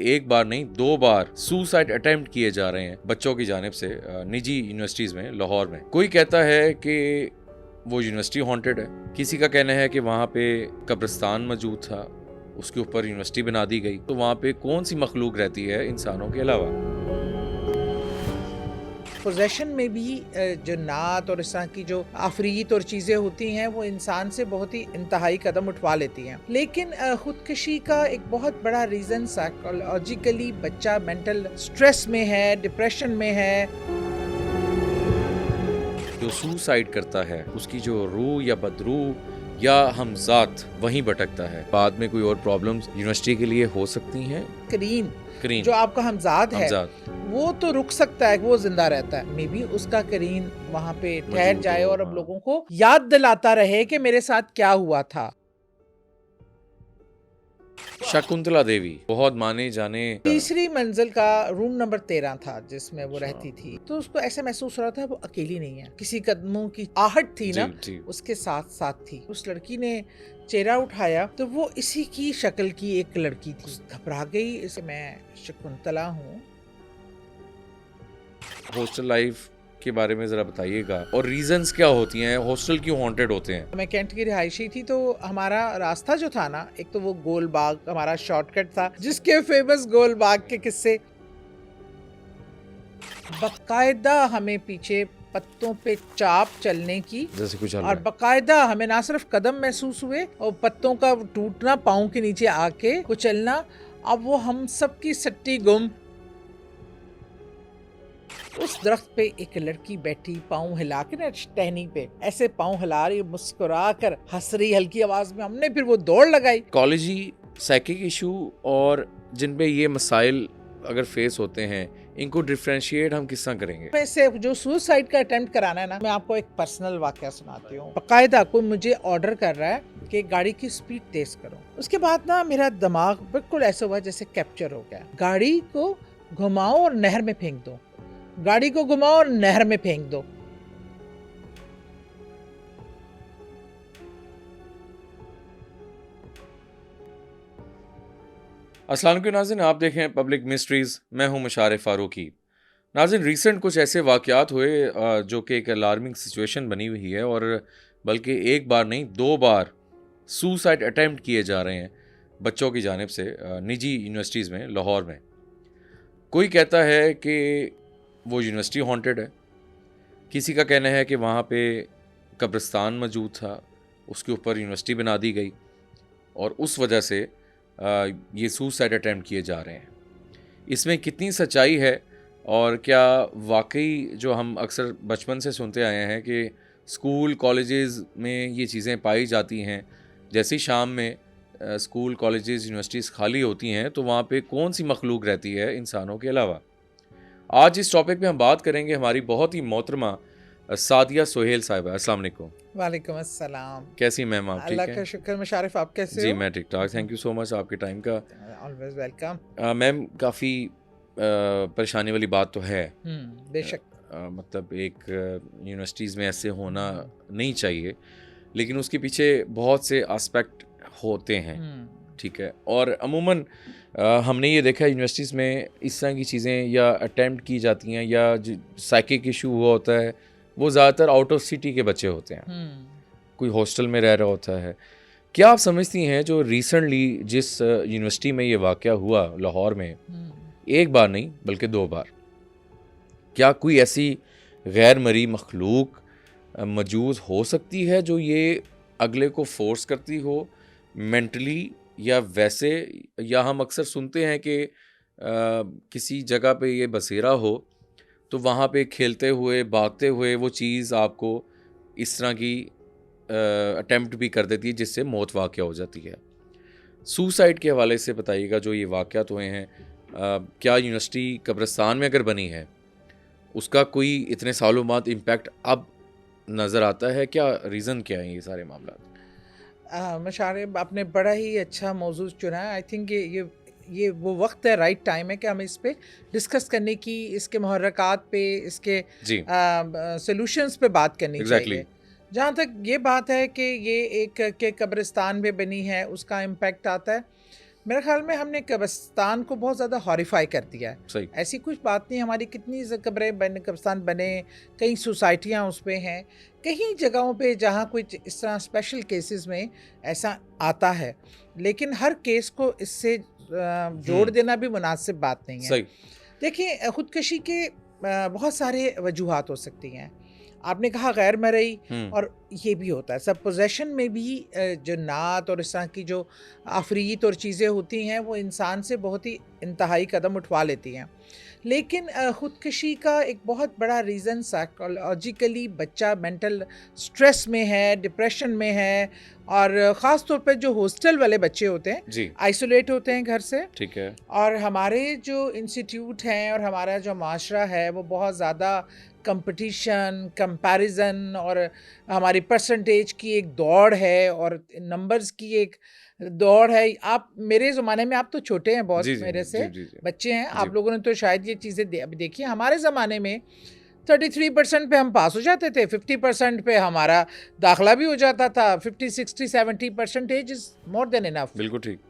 एक बार नहीं 2 बार suicide attempt किए जा रहे हैं बच्चों की जानिब से निजी यूनिवर्सिटीज में लाहौर में। कोई कहता है कि वो यूनिवर्सिटी हॉन्टेड है, किसी का कहना है कि वहाँ पे कब्रिस्तान मौजूद था, उसके ऊपर यूनिवर्सिटी बना दी गई। तो वहाँ पे कौन सी मखलूक रहती है इंसानों के अलावा? पोजेशन में भी जो नात और इस तरह की जो आफरीत और चीज़ें होती हैं वो इंसान से बहुत ही इंतहाई कदम उठवा लेती हैं। लेकिन खुदकशी का एक बहुत बड़ा रीज़न साइकोलॉजिकली बच्चा मेंटल स्ट्रेस में है, डिप्रेशन में है। जो सुसाइड करता है उसकी जो रूह या बदरूह या हमजात वहीं भटकता है। बाद में कोई और प्रॉब्लम्स यूनिवर्सिटी के लिए हो सकती हैं। करीन जो आपका हमजाद है वो तो रुक सकता है, वो जिंदा रहता है, मे बी उसका करीन वहाँ पे ठहर जाए और अब लोगों को याद दिलाता रहे कि मेरे साथ क्या हुआ था। शकुंतला देवी बहुत माने जाने तीसरी मंजिल का रूम नंबर 13 था जिसमें वो रहती थी। तो उसको ऐसे महसूस हो रहा था वो अकेली नहीं है, किसी कदमों की आहट थी ना उसके साथ साथ थी। उस लड़की ने चेहरा उठाया तो वो इसी की शक्ल की एक लड़की थी। घबरा गई, इसे मैं शकुंतला हूँ। हॉस्टल लाइफ के बारे में जरा बताइएगा और रीजंस क्या होती हैं, हॉस्टल क्यों हॉन्टेड होते हैं? मैं कैंट की रिहायशी थी तो हमारा रास्ता जो था ना, एक तो वो गोल बाग हमारा शॉर्टकट था जिसके फेमस गोल बाग के किस्से बकायदा हमें पीछे पत्तों पे चाप चलने की जैसे कुछ और बकायदा हमें ना सिर्फ कदम महसूस हुए और पत्तों का टूटना पाँव के नीचे आके कुचलना। अब वो हम सबकी सट्टी गुम। उस दरख्त पे एक लड़की बैठी, पाँव हिला के ना टहनी पे ऐसे पाँव हिला रही, मुस्कुरा कर हंस रही हल्की आवाज में। हमने फिर वो दौड़ लगाई। कॉलेजी साइकिक इशू और जिन पे ये मसाइल अगर फेस होते हैं, इनको डिफरेंशिएट हम किस तरह करेंगे? वैसे जो सुसाइड का अटेम्प्ट कराना है ना, मैं आपको एक पर्सनल वाकया सुनाती हूँ। बकायदा कोई मुझे ऑर्डर कर रहा है कि गाड़ी की स्पीड तेज करो। उसके बाद ना मेरा दिमाग बिल्कुल ऐसा हुआ जैसे कैप्चर हो गया। गाड़ी को घुमाओ और नहर में फेंक दो, गाड़ी को घुमाओ और नहर में फेंक दो। अस्सलाम वालेकुम नाज़रीन, आप देखें पब्लिक मिस्ट्रीज़, मैं हूं मुशारिफ फारूकी। नाज़रीन, रिसेंट कुछ ऐसे वाक़यात हुए जो कि एक अलार्मिंग सिचुएशन बनी हुई है और बल्कि एक बार नहीं 2 बार सुसाइड अटेम्प्ट किए जा रहे हैं बच्चों की जानिब से निजी यूनिवर्सिटीज़ में लाहौर में। कोई कहता है कि वो यूनिवर्सिटी हॉन्टेड है, किसी का कहना है कि वहाँ पे कब्रिस्तान मौजूद था, उसके ऊपर यूनिवर्सिटी बना दी गई और उस वजह से ये सुसाइड अटेम्प्ट किए जा रहे हैं। इसमें कितनी सच्चाई है और क्या वाकई जो हम अक्सर बचपन से सुनते आए हैं कि स्कूल कॉलेजेस में ये चीज़ें पाई जाती हैं, जैसे ही शाम में स्कूल कॉलेजेस यूनिवर्सिटीज़ खाली होती हैं तो वहाँ पे कौन सी मखलूक रहती है इंसानों के अलावा? आज इस टॉपिक पे हम बात करेंगे हमारी बहुत ही मोहतरमा सादिया सोहेल साहिबा। अस्सलाम वालेकुम। वालेकुम अस्सलाम। कैसी मैम आप? ठीक अल्लाह है का शुक्र। मुशारिफ, आप कैसे जी? हो? मैं ठीक ठाक, थैंक यू सो मच आपके टाइम का। Always welcome. मैम, काफ़ी परेशानी वाली बात तो है। बेशक। मतलब एक यूनिवर्सिटीज़ में ऐसे होना नहीं चाहिए, लेकिन उसके पीछे बहुत से एस्पेक्ट होते हैं, ठीक है। और अमूमन हमने ये देखा यूनिवर्सिटीज़ में इस तरह की चीज़ें या अटेम्प्ट की जाती हैं या जो साइकिक इशू हुआ होता है वो ज़्यादातर आउट ऑफ सिटी के बच्चे होते हैं, कोई हॉस्टल में रह रहा होता है। क्या आप समझती हैं जो रिसेंटली जिस यूनिवर्सिटी में ये वाक़या हुआ लाहौर में, एक बार नहीं बल्कि 2 बार, क्या कोई ऐसी गैर मरी मखलूक मौजूद हो सकती है जो ये अगले को फोर्स करती हो मेंटली या वैसे, या हम अक्सर सुनते हैं कि किसी जगह पे ये बसेरा हो तो वहाँ पे खेलते हुए भागते हुए वो चीज़ आपको इस तरह की अटेम्प्ट भी कर देती है जिससे मौत वाक़या हो जाती है। सुसाइड के हवाले से बताइएगा जो ये वाक़यात हुए हैं। क्या यूनिवर्सिटी कब्रिस्तान में अगर बनी है उसका कोई इतने सालों बाद इम्पैक्ट अब नज़र आता है? क्या रीज़न क्या है ये सारे मामला? मुशारिफ, आपने बड़ा ही अच्छा मौजू चुना है। आई थिंक ये वो वक्त है, राइट टाइम है कि हम इस पे डिस्कस करने की, इसके मुहर्रकात पे, इसके सॉल्यूशंस पे बात करनी चाहिए। जहाँ तक ये बात है कि ये एक के कब्रिस्तान में बनी है उसका इम्पैक्ट आता है, मेरे ख्याल में हमने कब्रिस्तान को बहुत ज़्यादा हॉरिफाई कर दिया है। सही। ऐसी कुछ बात नहीं, हमारी कितनी कब्रिस्तान बने, कई सोसाइटियाँ उस पे हैं, कहीं जगहों पे जहाँ कोई इस तरह स्पेशल केसेस में ऐसा आता है, लेकिन हर केस को इससे जोड़ देना भी मुनासिब बात नहीं है। सही। देखिए, खुदकशी के बहुत सारे वजूहात हो सकती हैं। आपने कहा गैर मरई, और ये भी होता है सब पोजेशन में भी जो नात और इस तरह की जो आफरीत और चीज़ें होती हैं वो इंसान से बहुत ही इंतहाई कदम उठवा लेती हैं। लेकिन ख़ुदकशी का एक बहुत बड़ा रीज़न साइकोलॉजिकली बच्चा मेंटल स्ट्रेस में है, डिप्रेशन में है, और ख़ास तौर पे जो हॉस्टल वाले बच्चे होते हैं, आइसोलेट होते हैं घर से। ठीक है। और हमारे जो इंस्टीट्यूट हैं और हमारा जो माशरा है वो बहुत ज़्यादा कंपटीशन, कंपैरिजन और हमारी परसेंटेज की एक दौड़ है और नंबर्स की एक दौड़ है। आप मेरे ज़माने में, आप तो छोटे हैं बहुत, मेरे से बच्चे हैं, आप लोगों ने तो शायद ये चीज़ें अभी देखी हैं। हमारे ज़माने में 33% पे हम पास हो जाते थे, 50% पे हमारा दाखिला भी हो जाता था। 50, 60, 70% इज़ मोर देन इनफ। बिल्कुल ठीक।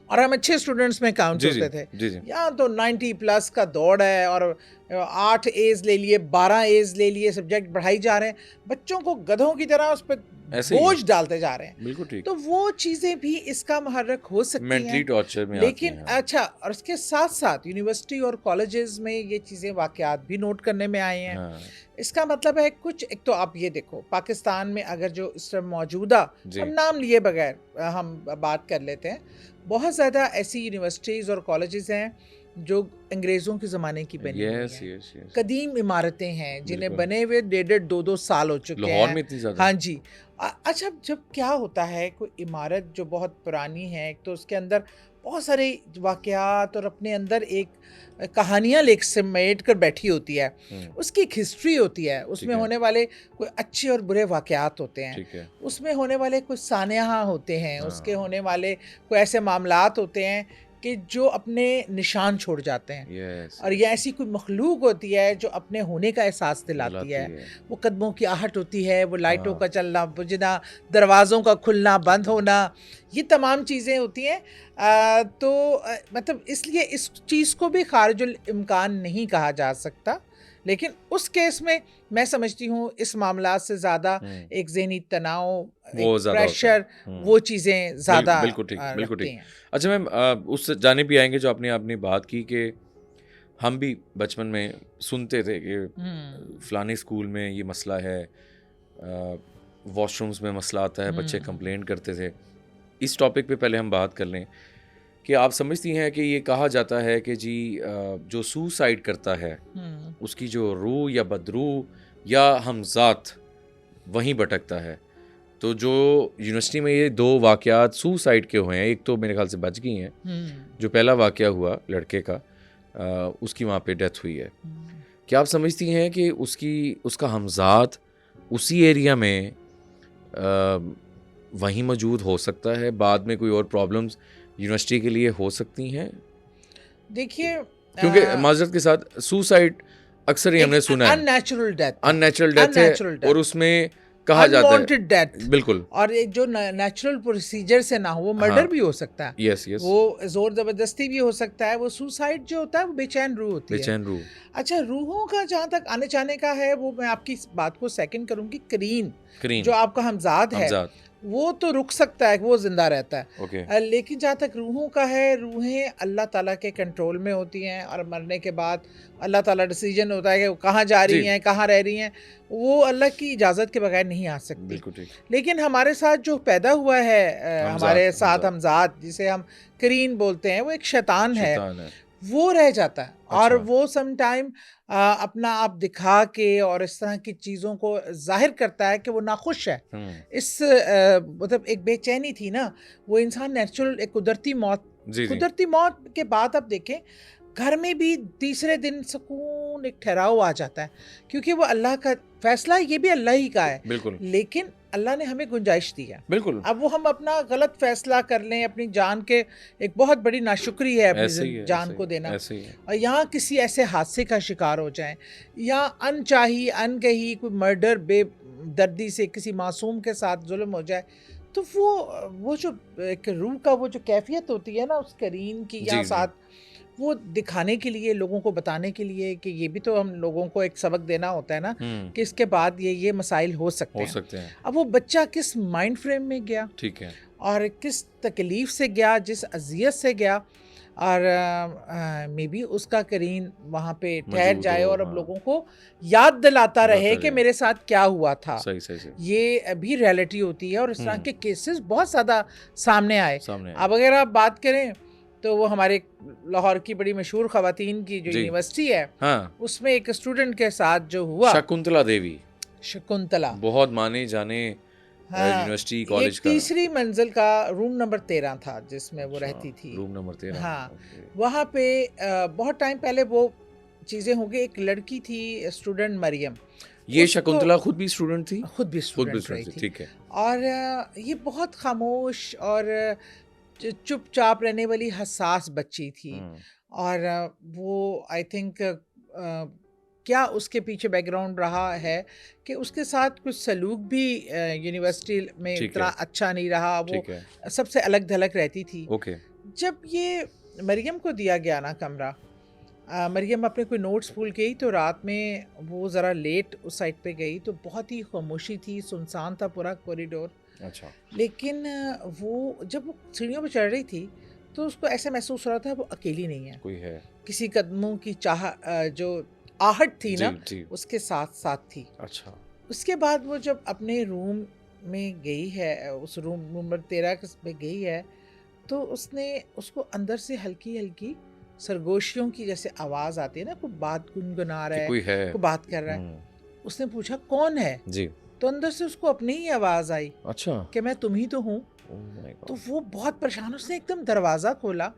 और हम अच्छे स्टूडेंट्स में काउंट होते थे। यहाँ तो 90+ का दौड़ है, और 8 A's ले लिए, 12 A's ले लिए, सब्जेक्ट बढ़ाई जा रहे हैं, बच्चों को गधों की तरह उस पर बोझ डालते जा रहे हैं। बिल्कुल ठीक। तो वो चीज़ें भी इसका मुहर्रक हो सकती हैं, मेंटली टॉर्चर में। लेकिन अच्छा, और इसके साथ साथ यूनिवर्सिटी और कॉलेजेस में ये चीज़ें वाक़यात भी नोट करने में आए हैं। इसका मतलब है कुछ, एक तो आप ये देखो पाकिस्तान में अगर जो इस समय मौजूदा, हम नाम लिए बगैर हम बात कर लेते हैं, बहुत ज़्यादा ऐसी यूनिवर्सिटीज़ और कॉलेजेस हैं जो अंग्रेज़ों के ज़माने की बनी हुई हैं। कदीम इमारतें हैं जिन्हें बने हुए 1.5, 2 साल हो चुके हैं। लाहौर में इतनी ज़्यादा। हाँ जी। अच्छा, जब क्या होता है, कोई इमारत जो बहुत पुरानी है, तो उसके अंदर बहुत सारे वाक़यात और अपने अंदर एक कहानियाँ लेख समेट कर बैठी होती है, उसकी एक हिस्ट्री होती है, उसमें होने वाले कोई अच्छे और बुरे वाक़यात होते हैं, उसमें होने वाले कुछ सानिया होते हैं, उसके होने वाले कोई ऐसे मामलात होते हैं कि जो अपने निशान छोड़ जाते हैं। और ये ऐसी कोई मखलूक होती है जो अपने होने का एहसास दिलाती है। वो कदमों की आहट होती है, वो लाइटों का चलना बुझना, दरवाज़ों का खुलना बंद होना, ये तमाम चीज़ें होती हैं। तो मतलब इसलिए इस चीज़ को भी खारिजुल इम्कान नहीं कहा जा सकता, लेकिन उस केस में मैं समझती हूँ इस मामला से ज़्यादा एक ज़हनी तनाव, एक प्रेशर, वो चीज़ें ज़्यादा रखती हैं। अच्छा मैम, उस जाने भी आएंगे जो आपने बात की कि हम भी बचपन में सुनते थे कि फलाने स्कूल में ये मसला है, वॉशरूम्स में मसला आता है, बच्चे कंप्लेंट करते थे। इस टॉपिक पे पहले हम बात कर लें कि आप समझती हैं कि ये कहा जाता है कि जी जो सुसाइड करता है उसकी जो रूह या बदरूह या हमजात वहीं भटकता है। तो जो यूनिवर्सिटी में ये 2 वाक़यात सुसाइड के हुए हैं, एक तो मेरे ख्याल से बच गई हैं, जो पहला वाक़या हुआ लड़के का, उसकी वहाँ पे डेथ हुई है। क्या आप समझती हैं कि उसका हमजात उसी एरिया में वहीं मौजूद हो सकता है, बाद में कोई और प्रॉब्लम्स यूनिवर्सिटी के लिए हो सकती हैं? देखिए, क्योंकि माजरत के साथ सुसाइड अक्सर ही हमने सुना है अननेचुरल डेथ है, और उसमें कहा जाता है अनवांटेड डेथ। बिल्कुल। और एक जो नेचुरल प्रोसीजर से ना हो, वो मर्डर भी हो सकता है। यस। वो जोर जबरदस्ती भी हो सकता है। वो सुसाइड जो होता है वो बेचैन रूह होती है। बेचैन रूह। अच्छा, रूहों का जहाँ तक आने जाने का है, वो मैं आपकी इस बात को सेकंड करूंगी। करीन जो आपका हमजाद है, वो तो रुक सकता है, वो जिंदा रहता है। लेकिन जहाँ तक रूहों का है, रूहें अल्लाह ताला के कंट्रोल में होती हैं, और मरने के बाद अल्लाह ताला डिसीजन होता है कि वो कहाँ जा रही हैं, कहाँ रह रही हैं, वो अल्लाह की इजाज़त के बगैर नहीं आ सकती। लेकिन हमारे साथ जो पैदा हुआ है, हमारे साथ हमजाद, जिसे हम करीन बोलते हैं, वो एक शैतान है, वो रह जाता है। और वो सम टाइम अपना आप दिखा के और इस तरह की चीज़ों को जाहिर करता है कि वो नाखुश है। इस मतलब एक बेचैनी थी ना, वो इंसान नेचुरल एक कुदरती मौत के बाद आप देखें, घर में भी तीसरे दिन सुकून, एक ठहराव आ जाता है, क्योंकि वो अल्लाह का फैसला है, ये भी अल्लाह ही का है। बिल्कुल। लेकिन अल्लाह ने हमें गुंजाइश दी है। बिल्कुल। अब वो हम अपना गलत फैसला कर लें, अपनी जान के, एक बहुत बड़ी नाशुक्री है अपनी जान को देना। और यहाँ किसी ऐसे हादसे का शिकार हो जाएं, या अनचाही अनकही कोई मर्डर बेदर्दी से किसी मासूम के साथ जुल्म हो जाए, तो वो जो एक रूह का वो जो कैफियत होती है ना उस करीन की यहाँ साथ, वो दिखाने के लिए, लोगों को बताने के लिए कि ये भी तो हम लोगों को एक सबक देना होता है ना कि इसके बाद ये मसाइल हो सकते हैं। अब वो बच्चा किस माइंड फ्रेम में गया, ठीक है, और किस तकलीफ से गया, जिस अजियत से गया, और मे बी उसका करीन वहाँ पे ठहर जाए और अब लोगों को याद दिलाता रहे कि मेरे साथ क्या हुआ था। सही। ये अभी रियलिटी होती है और इस तरह के केसेस बहुत ज़्यादा सामने आए। अब अगर आप बात करें तो वो हमारे लाहौर की बड़ी मशहूर ख़वातीन की जो यूनिवर्सिटी है, हाँ, उसमें एक स्टूडेंट के साथ जो हुआ, शकुंतला देवी, बहुत माने जाने यूनिवर्सिटी कॉलेज का तीसरी मंजिल का रूम नंबर 13 था जिसमें वो रहती थी। रूम नंबर 13, हाँ, वहाँ पे बहुत टाइम पहले वो चीज़ें हो गई। एक लड़की थी स्टूडेंट मरियम, ये शकुंतला खुद भी स्टूडेंट थी, खुद भी स्टूडेंट रही थी, ठीक है। और ये बहुत खामोश और चुपचाप रहने वाली हसास बच्ची थी। और वो आई थिंक क्या उसके पीछे बैकग्राउंड रहा है कि उसके साथ कुछ सलूक भी यूनिवर्सिटी में इतना अच्छा नहीं रहा, वो सबसे अलग थलग रहती थी। जब ये मरियम को दिया गया ना कमरा, मरियम अपने कोई नोट्स भूल गई तो रात में वो ज़रा लेट उस साइड पे गई तो बहुत ही खामोशी थी, सुनसान था पूरा कॉरिडोर। अच्छा। लेकिन वो जब वो सीढ़ियों पर चढ़ रही थी तो उसको ऐसा महसूस हो रहा था वो अकेली नहीं है, कोई है, किसी कदमों की चाह जो आहट थी ना जी। उसके साथ साथ थी। अच्छा। उसके बाद वो जब अपने रूम में गई है, उस रूम नंबर 13 में गई है, तो उसने उसको अंदर से हल्की हल्की सरगोशियों की जैसे आवाज़ आती है ना, कोई बात गुनगुना रहा है, कोई बात कर रहा है। उसने पूछा कौन है जी, तो अंदर से उसको अपनी ही आवाज़ आई, अच्छा, कि मैं तुम ही तो हूँ। तो वो बहुत परेशान, उसने एकदम दरवाज़ा खोला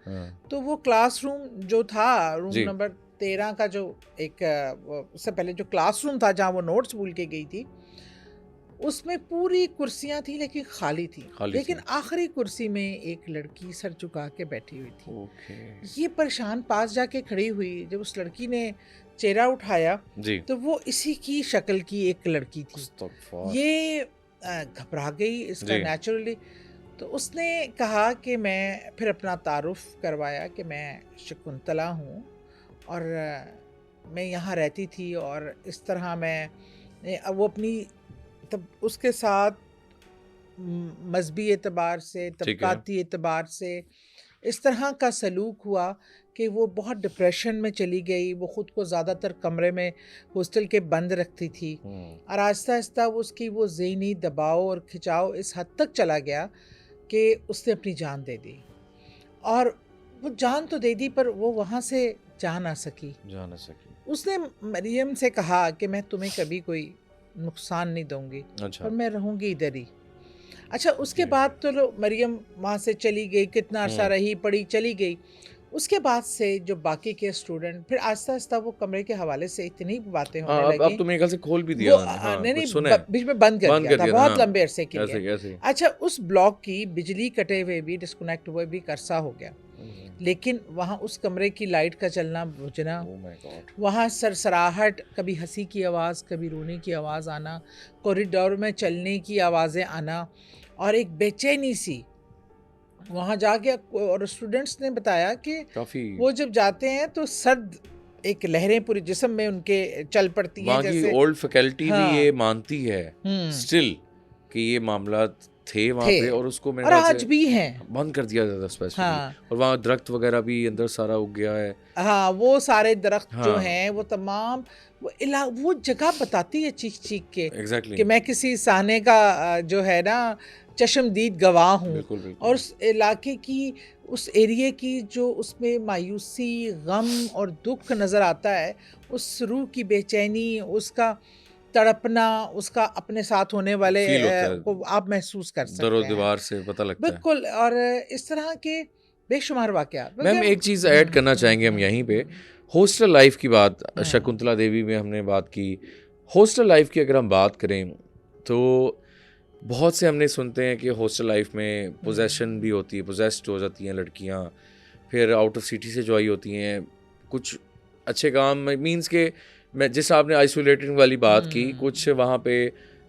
तो वो क्लासरूम जो था रूम नंबर 13 का, जो एक उससे पहले जो क्लासरूम था जहाँ वो नोट्स भूल के गई थी, उसमें पूरी कुर्सियां थी लेकिन खाली थी, लेकिन आखिरी कुर्सी में एक लड़की सर झुका के बैठी हुई थी। ये परेशान पास जाके खड़ी हुई, जब उस लड़की ने चेहरा उठाया तो वो इसी की शक्ल की एक लड़की थी। ये घबरा गई इसका नेचुरली, तो उसने कहा कि मैं फिर अपना तारुफ करवाया कि मैं शकुंतला हूँ और मैं यहाँ रहती थी, और इस तरह मैं वो अपनी तब उसके साथ मजहबी एतबार से, तबकाती एतबार से इस तरह का सलूक हुआ कि वो बहुत डिप्रेशन में चली गई। वो ख़ुद को ज़्यादातर कमरे में हॉस्टल के बंद रखती थी और आहिस्ता आहिस्ता वो उसकी वो ज़हनी दबाव और खिंचाव इस हद तक चला गया कि उसने अपनी जान दे दी। और वो जान तो दे दी पर वो वहाँ से जा ना सकी। उसने मरियम से कहा कि मैं तुम्हें कभी कोई नुकसान नहीं दूंगी, अच्छा, और मैं रहूँगी इधर ही। अच्छा, उसके बाद तो मरियम वहाँ से चली गई, कितना अर्सा रही, पढ़ी, चली गई। उसके बाद से जो बाकी के स्टूडेंट फिर आहिस्ता आहिस्ता वो कमरे के हवाले से इतनी बातें होने लगी। अब तो मेरे ख्याल से खोल भी दिया नहीं, बीच में बंद कर दिया था बहुत लंबे अरसे के लिए। अच्छा, उस ब्लॉक की बिजली कटे हुए भी, डिस्कनेक्ट हुए भी अरसा हो गया, लेकिन वहाँ उस कमरे की लाइट का चलना बुझना, वहाँ सरसराहट, कभी हंसी की आवाज़, कभी रोने की आवाज़ आना, कॉरिडोर में चलने की आवाज़ें आना, और एक बेचैनी सी वहाँ जाके। और स्टूडेंट्स ने बताया कि वो जब जाते हैं तो सर्द एक लहरें पूरे जिस्म में उनके चल पड़ती हैं। जैसे ओल्ड फैकल्टी भी ये मानती है स्टिल कि ये मामला थे वहाँ पे, और उसको और आज भी हैं, बंद कर दिया जाता स्पेशली। और वहाँ दरख्त वगैरह भी अंदर सारा उग गया है। हाँ, वो सारे दरख्त जो हैं वो तमाम वो जगह बताती है चीख चीख के कि मैं किसी सहने का जो है ना चश्मदीद गवाह हूँ। और उस इलाके की, उस एरिया की जो उसमें मायूसी, गम और दुख नज़र आता है, उस रूह की बेचैनी, उसका तड़पना, उसका अपने साथ होने वाले को आप महसूस कर सकते हैं, दरो दीवार से पता लगता है। बिल्कुल। और इस तरह के बेशुमार वाक़यात। मैम, एक चीज़ ऐड करना चाहेंगे हम यहीं पे, हॉस्टल लाइफ की बात, शकुंतला देवी में हमने बात की। हॉस्टल लाइफ की अगर हम बात करें तो बहुत से हमने सुनते हैं कि हॉस्टल लाइफ में पोजेशन भी होती है, पोजेस्ड हो जाती हैं लड़कियां, फिर आउट ऑफ सिटी से जो आई होती हैं, कुछ अच्छे काम मीन्स के, मैं जिस आपने आइसोलेटिंग वाली बात की, कुछ वहाँ पे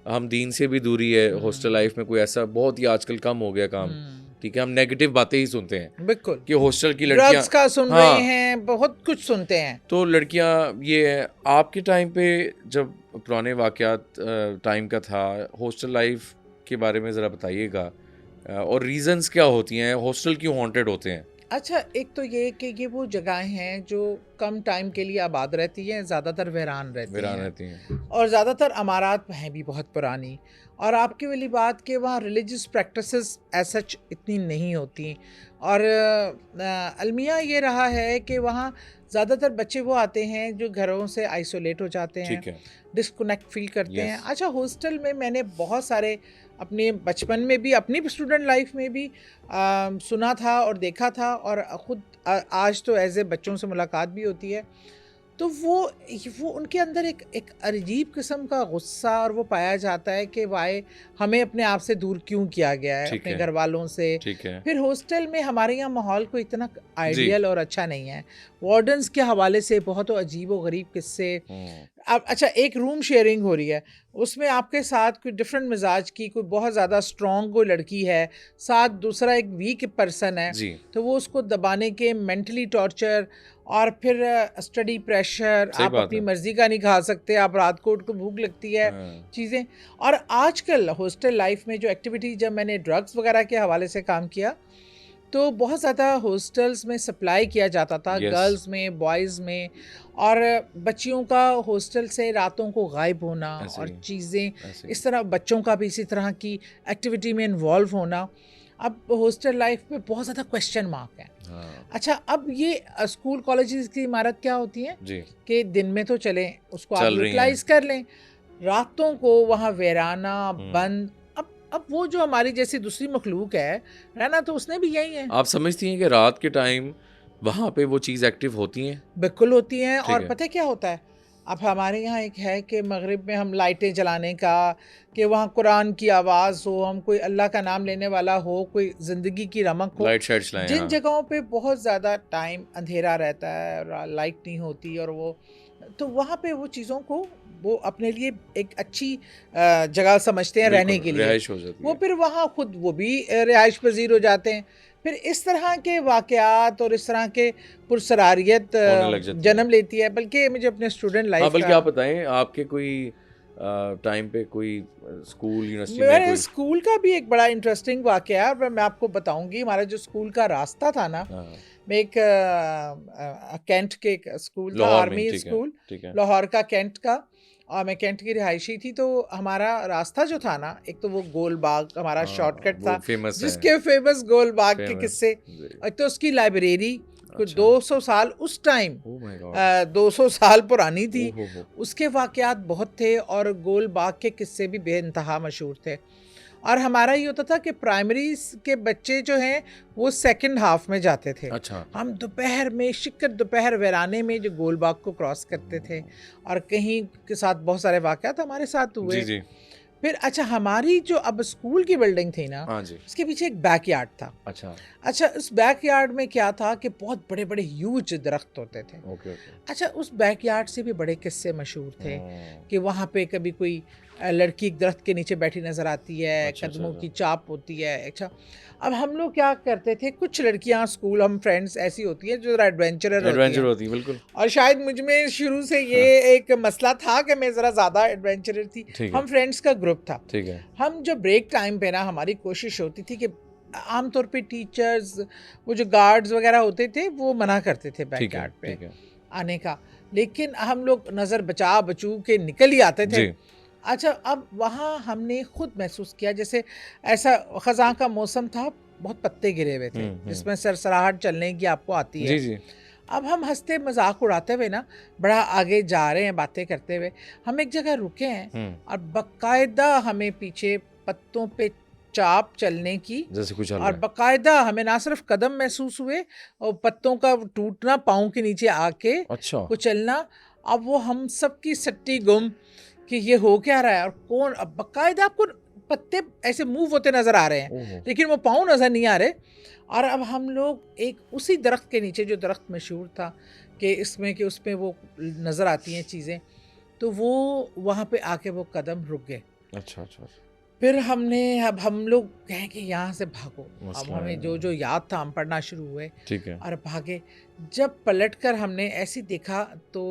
हम दीन से भी दूरी है हॉस्टल लाइफ में, कोई ऐसा बहुत ही आजकल कम हो गया काम, ठीक है, हम नेगेटिव बातें ही सुनते हैं बिल्कुल कि हॉस्टल की लड़कियां ड्रग्स का सुन रहे हैं, बहुत कुछ सुनते हैं। तो लड़कियां, ये आपके टाइम पे जब पुराने वाकयात टाइम का था, हॉस्टल लाइफ के बारे में ज़रा बताइएगा, और रीजंस क्या होती हैं, हॉस्टल क्यों हॉन्टेड होते हैं? अच्छा, एक तो ये कि ये वो जगह हैं जो कम टाइम के लिए आबाद रहती हैं, ज़्यादातर वीरान रहती हैं और ज़्यादातर इमारत हैं भी बहुत पुरानी। और आपकी वाली बात कि वहाँ रिलीजियस प्रैक्टिसेस एज सच इतनी नहीं होती। और अलमिया ये रहा है कि वहाँ ज़्यादातर बच्चे वो आते हैं जो घरों से आइसोलेट हो जाते हैं, डिस्कनेक्ट फील करते हैं। अच्छा, हॉस्टल में मैंने बहुत सारे अपने बचपन में भी, अपनी स्टूडेंट लाइफ में भी सुना था और देखा था, और ख़ुद आज तो एज ए बच्चों से मुलाकात भी होती है, तो वो उनके अंदर एक अजीब किस्म का गुस्सा और वो पाया जाता है कि वाई हमें अपने आप से दूर क्यों किया गया है, अपने घर वालों से। फिर हॉस्टल में हमारे यहाँ माहौल को इतना आइडियल और अच्छा नहीं है, वार्डन्स के हवाले से बहुत अजीब व गरीब किस्से। अब अच्छा, एक रूम शेयरिंग हो रही है, उसमें आपके साथ कोई डिफरेंट मिजाज की, कोई बहुत ज़्यादा स्ट्रॉन्ग कोई लड़की है, साथ दूसरा एक वीक पर्सन है, तो वो उसको दबाने के मेंटली टॉर्चर, और फिर स्टडी प्रेशर, आप अपनी मर्जी का नहीं खा सकते, आप रात को उठ को भूख लगती है, चीज़ें। और आजकल हॉस्टल लाइफ में जो एक्टिविटी, जब मैंने ड्रग्स वगैरह के हवाले से काम किया तो बहुत ज़्यादा हॉस्टल्स में सप्लाई किया जाता था, गर्ल्स में, बॉयज़ में, और बच्चियों का हॉस्टल से रातों को गायब होना और चीज़ें इस तरह, बच्चों का भी इसी तरह की एक्टिविटी में इन्वॉल्व होना। अब हॉस्टल लाइफ में बहुत ज़्यादा क्वेश्चन मार्क है। अच्छा, अब ये स्कूल कॉलेजेस की इमारत क्या होती है कि दिन में तो चलें, उसको आप यूटिलाइज कर लें, रातों को वहाँ वेराना बंद। अब वो जो हमारी जैसी दूसरी मखलूक है ना, तो उसने भी यही है। आप समझती हैं कि रात के टाइम वहाँ पे वो चीज़ एक्टिव होती हैं? बिल्कुल होती हैं। और पता है क्या होता है, अब हमारे यहाँ एक है कि मगरिब में हम लाइटें जलाने का, कि वहाँ कुरान की आवाज़ हो, हम कोई अल्लाह का नाम लेने वाला हो, कोई ज़िंदगी की रमक हो, लाइट शेड्स लाएं। जिन जगहों पे बहुत ज़्यादा टाइम अंधेरा रहता है और लाइट नहीं होती, और वो तो वहाँ पे वो चीज़ों को वो अपने लिए एक अच्छी जगह समझते हैं रहने के लिए, रिहाइश हो जाती है। वो फिर वहाँ खुद वो भी रिहाइश पजीर हो जाते हैं। फिर इस तरह के वाक़यात और इस तरह के पुरसरारियत जन्म लेती है। बल्कि मुझे अपने स्टूडेंट लाइफ बल्कि आप बताएं, आपके कोई टाइम पे कोई स्कूल, यूनिवर्सिटी में मेरे स्कूल का भी एक बड़ा इंटरेस्टिंग वाक़या है, मैं आपको बताऊंगी। हमारा जो स्कूल का रास्ता था ना, मैं एक कैंट के एक स्कूल था, आर्मी स्कूल, लाहौर का, कैंट का, और मैं कैंट की रिहायशी थी। तो हमारा रास्ता जो था ना, एक तो वो गोल बाग हमारा शॉर्टकट था, जिसके फेमस गोल बाग के किस्से, एक तो उसकी लाइब्रेरी कुछ 200 साल उस टाइम 200 साल पुरानी थी, उसके वाक़यात बहुत थे, और गोल बाग के किस्से भी बेइंतहा मशहूर थे। और हमारा ये होता था कि प्राइमरी के बच्चे जो हैं वो सेकंड हाफ में जाते थे। अच्छा। हम दोपहर में शिक्कर दोपहर वेराने में जो गोल बाग को क्रॉस करते थे, और कहीं के साथ बहुत सारे वाक़यात हमारे साथ हुए। जी। फिर अच्छा, हमारी जो अब स्कूल की बिल्डिंग थी ना, उसके पीछे एक बैकयार्ड था। अच्छा, उस बैकयार्ड में क्या था कि बहुत बड़े बड़े ह्यूज दरख्त होते थे। अच्छा, उस बैकयार्ड से भी बड़े किस्से मशहूर थे कि वहाँ पे कभी कोई लड़की एक दरख्त के नीचे बैठी नजर आती है, कदमों की चाप होती है। अच्छा, अब हम लोग क्या करते थे, कुछ लड़कियां स्कूल, हम फ्रेंड्स ऐसी होती हैं जो ज़रा एडवेंचर होती है, बिल्कुल। और शायद मुझ में शुरू से ये एक मसला था कि मैं ज़रा ज़्यादा एडवेंचरर थी। हम फ्रेंड्स का ग्रुप था, ठीक है। हम जो ब्रेक टाइम पे ना, हमारी कोशिश होती थी कि आमतौर पे टीचर्स, वो जो गार्ड्स वगैरह होते थे, वो मना करते थे बैकयार्ड पे आने का, लेकिन हम लोग नज़र बचू के निकल ही आते थे। अच्छा, अब वहाँ हमने खुद महसूस किया, जैसे ऐसा ख़ज़ां का मौसम था, बहुत पत्ते गिरे हुए थे, जिसमें सरसराहट चलने की आपको आती है। जी। अब हम हंसते मजाक उड़ाते हुए ना बड़ा आगे जा रहे हैं, बातें करते हुए, हम एक जगह रुके हैं, और बाकायदा हमें पीछे पत्तों पे चाप चलने की, जैसे कुछ, और बाकायदा हमें ना सिर्फ कदम महसूस हुए, और पत्तों का टूटना पाँव के नीचे आके कुचलना। अब वो हम सब की सट्टी गुम कि ये हो क्या रहा है, और कौन, अब बाकायदा आपको पत्ते ऐसे मूव होते नजर आ रहे हैं, लेकिन वो पाँव नजर नहीं आ रहे। और अब हम लोग एक उसी दरख्त के नीचे, जो दरख्त मशहूर था कि इसमें वो नज़र आती हैं चीज़ें, तो वो वहाँ पे आके वो कदम रुक गए। अच्छा अच्छा। फिर हमने, अब हम लोग कहें कि यहाँ से भागो, अब मसला हमें है। जो जो याद था हम पढ़ना शुरू हुए ठीक है। और भागे। जब पलटकर हमने ऐसे देखा तो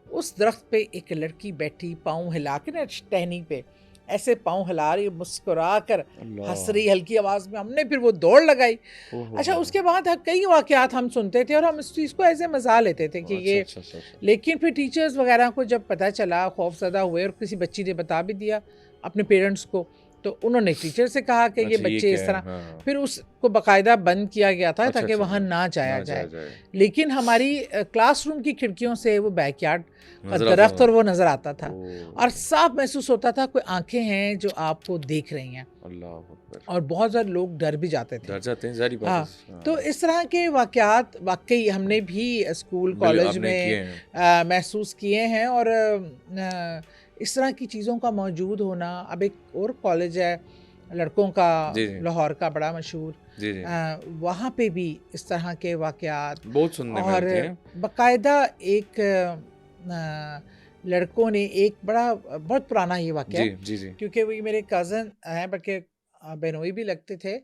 उस दरख्त पे एक लड़की बैठी, पाँव हिला के ना, टहनी पे ऐसे पाँव हिला रही, मुस्कुरा कर हंस अल्लाह। रही हल्की आवाज़ में। हमने फिर वो दौड़ लगाई। ओहो अच्छा, हो। उसके बाद कई वाक़यात हम सुनते थे और हम इस चीज़ को ऐसे मज़ा लेते थे कि अच्छा ये, अच्छा अच्छा अच्छा। लेकिन फिर टीचर्स वगैरह को जब पता चला, खौफज़दा हुए और किसी बच्ची ने बता भी दिया अपने पेरेंट्स को, तो उन्होंने टीचर से कहा कि ये अच्छा, ये बच्चे क्या इस है? तरह। हाँ। फिर उसको बाकायदा बंद किया गया था अच्छा ताकि अच्छा वहाँ अच्छा। ना जाया ना जाया जाए। जाए। लेकिन हमारी क्लासरूम की खिड़कियों से वो बैकयार्ड का नजर आता दरख्त था। और वो नज़र आता था और ओह। साफ महसूस होता था कोई आंखें हैं जो आपको देख रही हैं, अल्लाह अकबर। और बहुत सारे लोग डर भी जाते थे। डर जाते हैं, जारी बात है। हाँ, तो हाँ। इस तरह के वाक़यात वाक़ई हमने भी स्कूल कॉलेज आपने में किए हैं। महसूस किए हैं। और इस तरह की चीज़ों का मौजूद होना। अब एक और कॉलेज है लड़कों का, जी जी लाहौर का, बड़ा मशहूर, जी जी। वहाँ पे भी इस तरह के वाक़यात। बहुत सुनने में और मिलते हैं। बाकायदा एक लड़कों ने एक बड़ा, बहुत पुराना ये वाक़या जी है, जी जी क्योंकि वो मेरे कज़न हैं, बल्कि बहनोई भी लगते थे।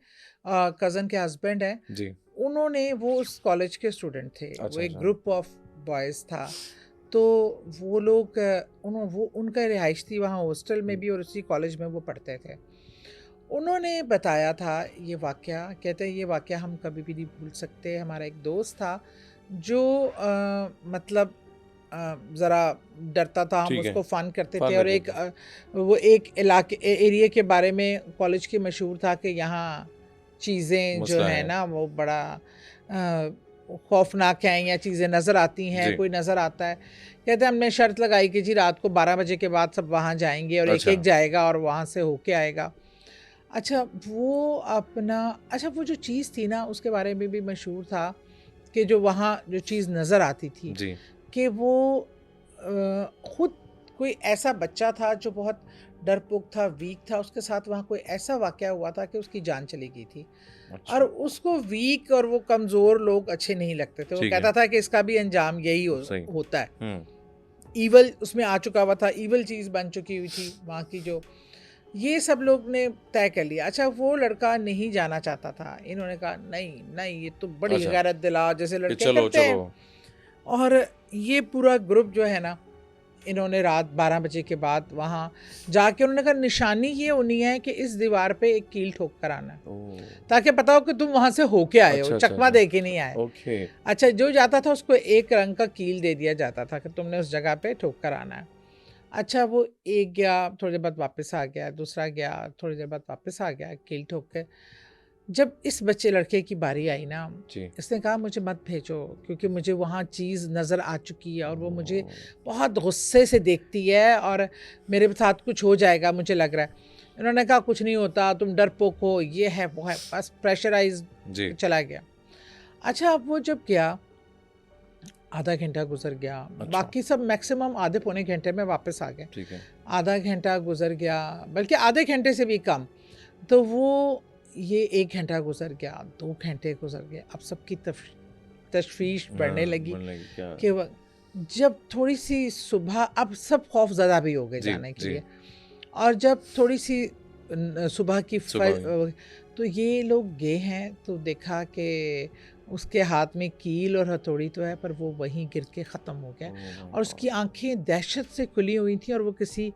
कज़न के हस्बैंड हैं, जी। उन्होंने, वो उस कॉलेज के स्टूडेंट थे, वो अच्छा एक अच्छा। ग्रुप ऑफ बॉयज़ था। तो वो लोग, वो उनका रिहाइश थी वहाँ हॉस्टल में भी और उसी कॉलेज में वो पढ़ते थे। उन्होंने बताया था ये वाक़या, कहते हैं ये वाक़या हम कभी भी नहीं भूल सकते। हमारा एक दोस्त था जो मतलब ज़रा डरता था, हम ठीक है। उसको फ़न करते थे। फन और लगे एक थे। वो एक इलाके एरिया के बारे में कॉलेज के मशहूर था कि यहाँ चीज़ें जो मसला है है। ना वो बड़ा खौफनाक हैं, या चीज़ें नज़र आती हैं, जी। कोई नज़र आता है। कहते हैं हमने शर्त लगाई कि जी रात को 12 बजे के बाद सब वहाँ जाएंगे और एक अच्छा। एक जाएगा और वहाँ से होके आएगा। अच्छा, वो अपना, अच्छा वो जो चीज़ थी ना उसके बारे में भी मशहूर था कि जो वहाँ जो चीज़ नज़र आती थी जी। कि वो खुद कोई ऐसा बच्चा था जो बहुत डरपोक था, वीक था, उसके साथ वहाँ कोई ऐसा वाक़या हुआ था कि उसकी जान चली गई थी। और अच्छा। उसको वीक और वो कमज़ोर लोग अच्छे नहीं लगते थे। वो ठीक है। कहता था कि इसका भी अंजाम यही सही। होता है। हम्म। ईवल उसमें आ चुका हुआ था, ईवल चीज़ बन चुकी हुई थी वहाँ की जो, ये सब लोग ने तय कर लिया। अच्छा, वो लड़का नहीं जाना चाहता था। इन्होंने कहा नहीं नहीं, ये तो बड़ी अच्छा, गैरत दिला जैसे कि लड़के चलो करते चलो। हैं। और ये पूरा ग्रुप जो है ना, इन्होंने रात 12 बजे के बाद वहाँ जाके उन्होंने कहा निशानी ये होनी है कि इस दीवार पे एक कील ठोक कर आना है, ओह। ताकि पता हो कि तुम वहाँ से होके आए हो, अच्छा अच्छा चकमा अच्छा। दे के नहीं आए। ओके। अच्छा, जो जाता था उसको एक रंग का कील दे दिया जाता था कि तुमने उस जगह पे ठोक कर आना है। अच्छा, वो एक गया, थोड़ी देर बाद वापस आ गया, दूसरा गया, थोड़ी देर बाद वापस आ गया कील ठोक के। जब इस बच्चे लड़के की बारी आई ना, जी। इसने कहा मुझे मत भेजो, क्योंकि मुझे वहाँ चीज़ नज़र आ चुकी है और वो मुझे ओह। बहुत गुस्से से देखती है और मेरे साथ कुछ हो जाएगा मुझे लग रहा है। इन्होंने कहा कुछ नहीं होता, तुम डरपोक हो, ये है वो है, बस प्रेशराइज जी। चला गया। अच्छा, अब वो जब गया, आधा घंटा गुजर गया, अच्छा। बाकी सब मैक्सिमम आधे पौने घंटे में वापस आ गए। ठीक है। आधा घंटा गुजर गया, बल्कि आधे घंटे से भी कम। तो वो, ये 1 घंटा गुजर गया, 2 घंटे गुजर गए। अब सबकी तशवीश बढ़ने हाँ, लगी मन लगी क्या। कि जब थोड़ी सी सुबह, अब सब खौफज़दा भी हो गए जी जाने के जी। लिए। और जब थोड़ी सी सुबह की सुबह हुई। तो ये लोग गए हैं तो देखा कि उसके हाथ में कील और हथौड़ी तो है, पर वो वहीं गिर के ख़त्म हो गया। ओह माय और उसकी आंखें दहशत से खुली हुई थी और वो किसी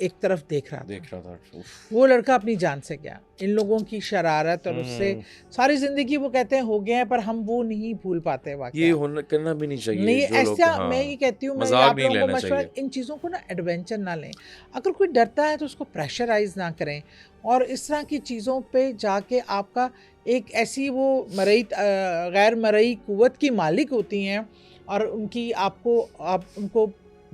एक तरफ देख रहा था। देख रहा था। उफ। वो लड़का अपनी जान से गया। इन लोगों की शरारत और उससे हम्म। सारी ज़िंदगी वो कहते हैं हो गया है, पर हम वो नहीं भूल पाते ये वाक़या। होना करना भी नहीं चाहिए नहीं, जो लोग। ऐसा हाँ। मैं ये कहती हूँ, मैं ये मजाक आप नहीं लोगों को लेना मशवरा, चाहिए। इन चीज़ों को ना एडवेंचर ना लें। अगर कोई डरता है तो उसको प्रेशराइज़ ना करें। और इस तरह की चीज़ों पे जाके आपका एक ऐसी वो गैर मरई क़ुव्वत की मालिक होती हैं और उनकी आपको, आप उनको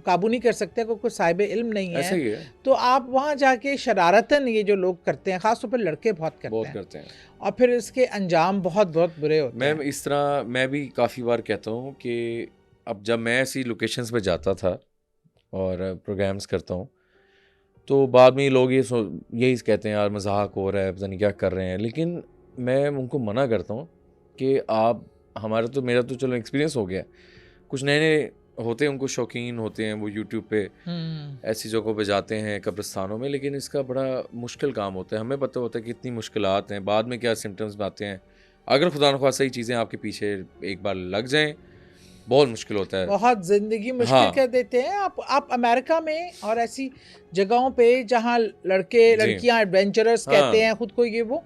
काबू नहीं कर सकते अगर कोई साहिब इल्म नहीं ऐसा है। ही है। तो आप वहाँ जाके शरारतन ये जो लोग करते हैं, ख़ास तौर पर लड़के बहुत करते बहुत हैं, करते हैं। और फिर इसके अंजाम बहुत बहुत बुरे होते मैं हैं। इस तरह, मैं भी काफ़ी बार कहता हूँ कि अब जब मैं ऐसी लोकेशंस पे जाता था और प्रोग्राम्स करता हूँ, तो बाद में लोग यही कहते हैं यार मजाक हो रहा है, पता नहीं क्या कर रहे हैं। लेकिन मैं उनको मना करता हूँ कि आप, मेरा तो चलो एक्सपीरियंस हो गया, कुछ नए नए होते हैं, उनको शौकीन होते हैं, वो यूट्यूब पे ऐसी जगहों पे जाते हैं कब्रिस्तानों में, लेकिन इसका बड़ा मुश्किल काम होता है। हमें पता होता है कि इतनी मुश्किलात हैं, बाद में क्या सिम्टम्स आते हैं। अगर खुदा न ख्वास्ता सही चीज़ें आपके पीछे एक बार लग जाएं, बहुत मुश्किल होता है, बहुत जिंदगी मुश्किल कर देते हैं। आप अमेरिका में और ऐसी जगहों पे जहाँ लड़के लड़कियाँ एडवेंचरस कहते हैं खुद को, ये वो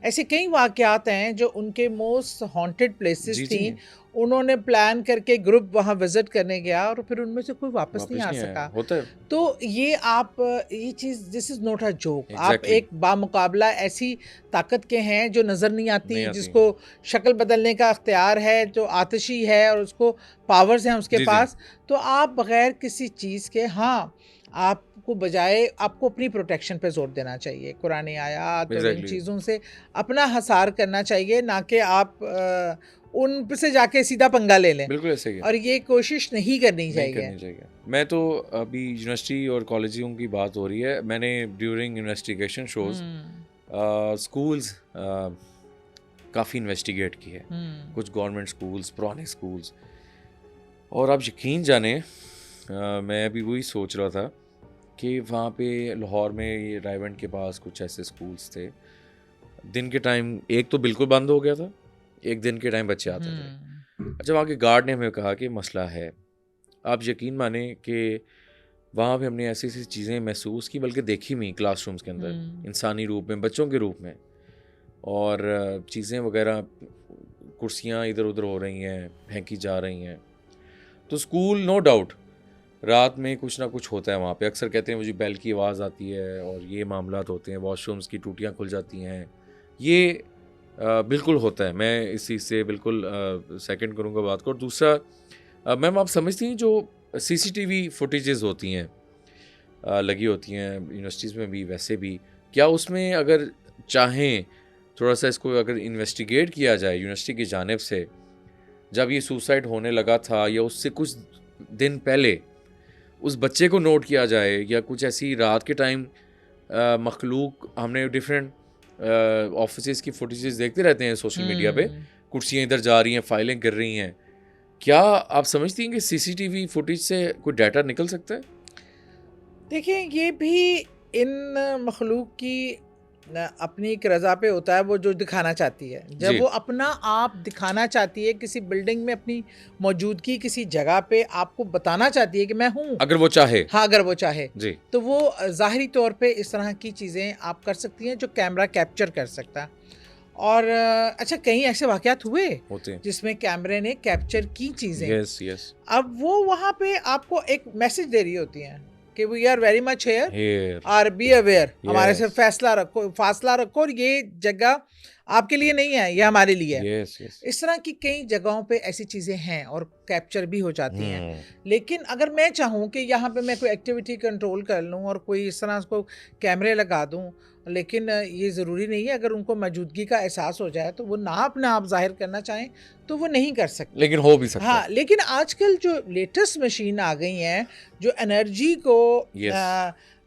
ऐसे कई वाकयात हैं जो उनके मोस्ट हॉन्टेड प्लेसेस थी। उन्होंने प्लान करके ग्रुप वहाँ विजिट करने गया और फिर उनमें से कोई वापस नहीं आ सका। होता है। तो ये आप ये चीज़, this is not a joke. आप एक बामुकाबला ऐसी ताकत के हैं जो नज़र नहीं आती, जिसको शक्ल बदलने का अख्तियार है, जो आतिशी है और उसको पावर्स हैं उसके पास। तो आप बग़ैर किसी चीज़ के, हाँ, आपको बजाय आपको अपनी प्रोटेक्शन पे जोर देना चाहिए। कुरान आयात और इन चीज़ों से अपना हसार करना चाहिए, ना कि आप उन से जाके सीधा पंगा ले लें। बिल्कुल ऐसे ही है। और ये कोशिश नहीं करनी चाहिए। मैं तो अभी यूनिवर्सिटी और कॉलेजों की बात हो रही है, मैंने ड्यूरिंग इन्वेस्टिगेशन शोज स्कूल्स काफ़ी इन्वेस्टिगेट की है, कुछ गवर्नमेंट स्कूल्स, पुराने स्कूल्स, और आप यकीन जाने मैं अभी वही सोच रहा था कि वहाँ पे लाहौर में ये रायवंड के पास कुछ ऐसे स्कूल्स थे, दिन के टाइम एक तो बिल्कुल बंद हो गया था, एक दिन के टाइम बच्चे आते थे। अच्छा, वहाँ के गार्ड ने हमें कहा कि मसला है। आप यकीन माने कि वहाँ पे हमने ऐसी ऐसी चीज़ें महसूस की, बल्कि देखी भी क्लासरूम्स के अंदर, इंसानी रूप में, बच्चों के रूप में, और चीज़ें वगैरह, कुर्सियाँ इधर उधर हो रही हैं, फेंकी जा रही हैं। तो स्कूल नो डाउट रात में कुछ ना कुछ होता है वहाँ पे। अक्सर कहते हैं मुझे बेल की आवाज़ आती है और ये मामलात होते हैं, वॉशरूम्स की टूटियाँ खुल जाती हैं, ये बिल्कुल होता है। मैं इस चीज़ से बिल्कुल सेकंड करूँगा बात को। और दूसरा, मैम आप समझती हैं जो सीसीटीवी फुटेजेस होती हैं, लगी होती हैं यूनिवर्सिटीज़ में भी, वैसे भी, क्या उसमें अगर चाहें थोड़ा सा इसको अगर इन्वेस्टिगेट किया जाए यूनिवर्सिटी की जानिब से, जब ये सुसाइड होने लगा था या उससे कुछ दिन पहले उस बच्चे को नोट किया जाए, या कुछ ऐसी रात के टाइम मखलूक, हमने डिफरेंट ऑफिसेस की फुटेजेस देखते रहते हैं सोशल मीडिया पे, कुर्सियाँ इधर जा रही हैं, फाइलें कर रही हैं, क्या आप समझती हैं कि सीसीटीवी फुटेज से कोई डाटा निकल सकता है? देखिए, ये भी इन मखलूक की अपनी एक रज़ा पे होता है, वो जो दिखाना चाहती है। जब वो अपना आप दिखाना चाहती है किसी बिल्डिंग में, अपनी मौजूदगी किसी जगह पे आपको बताना चाहती है कि मैं हूँ, अगर वो चाहे, हाँ, अगर वो चाहे जी, तो वो ज़ाहिरी तौर पे इस तरह की चीज़ें आप कर सकती हैं जो कैमरा कैप्चर कर सकता है। और अच्छा, कई ऐसे वाक़यात हुए होते हैं जिसमें कैमरे ने कैप्चर की चीज़ें। यस। अब वो वहाँ पे आपको एक मैसेज दे रही होती हैं कि we are very much here और बी अवेयर, हमारे से फासला रखो और ये जगह आपके लिए नहीं है, ये हमारे लिए है। इस तरह की कई जगहों पे ऐसी चीज़ें हैं और कैप्चर भी हो जाती हैं। लेकिन अगर मैं चाहूँ कि यहाँ पे मैं कोई एक्टिविटी कंट्रोल कर लूँ और कोई इस तरह उसको कैमरे लगा दूँ, लेकिन ये ज़रूरी नहीं है। अगर उनको मौजूदगी का एहसास हो जाए तो वो ना अपना आप जाहिर करना चाहें तो वो नहीं कर सकते, लेकिन हो भी सकता है। हाँ, लेकिन आजकल जो लेटेस्ट मशीन आ गई हैं जो एनर्जी को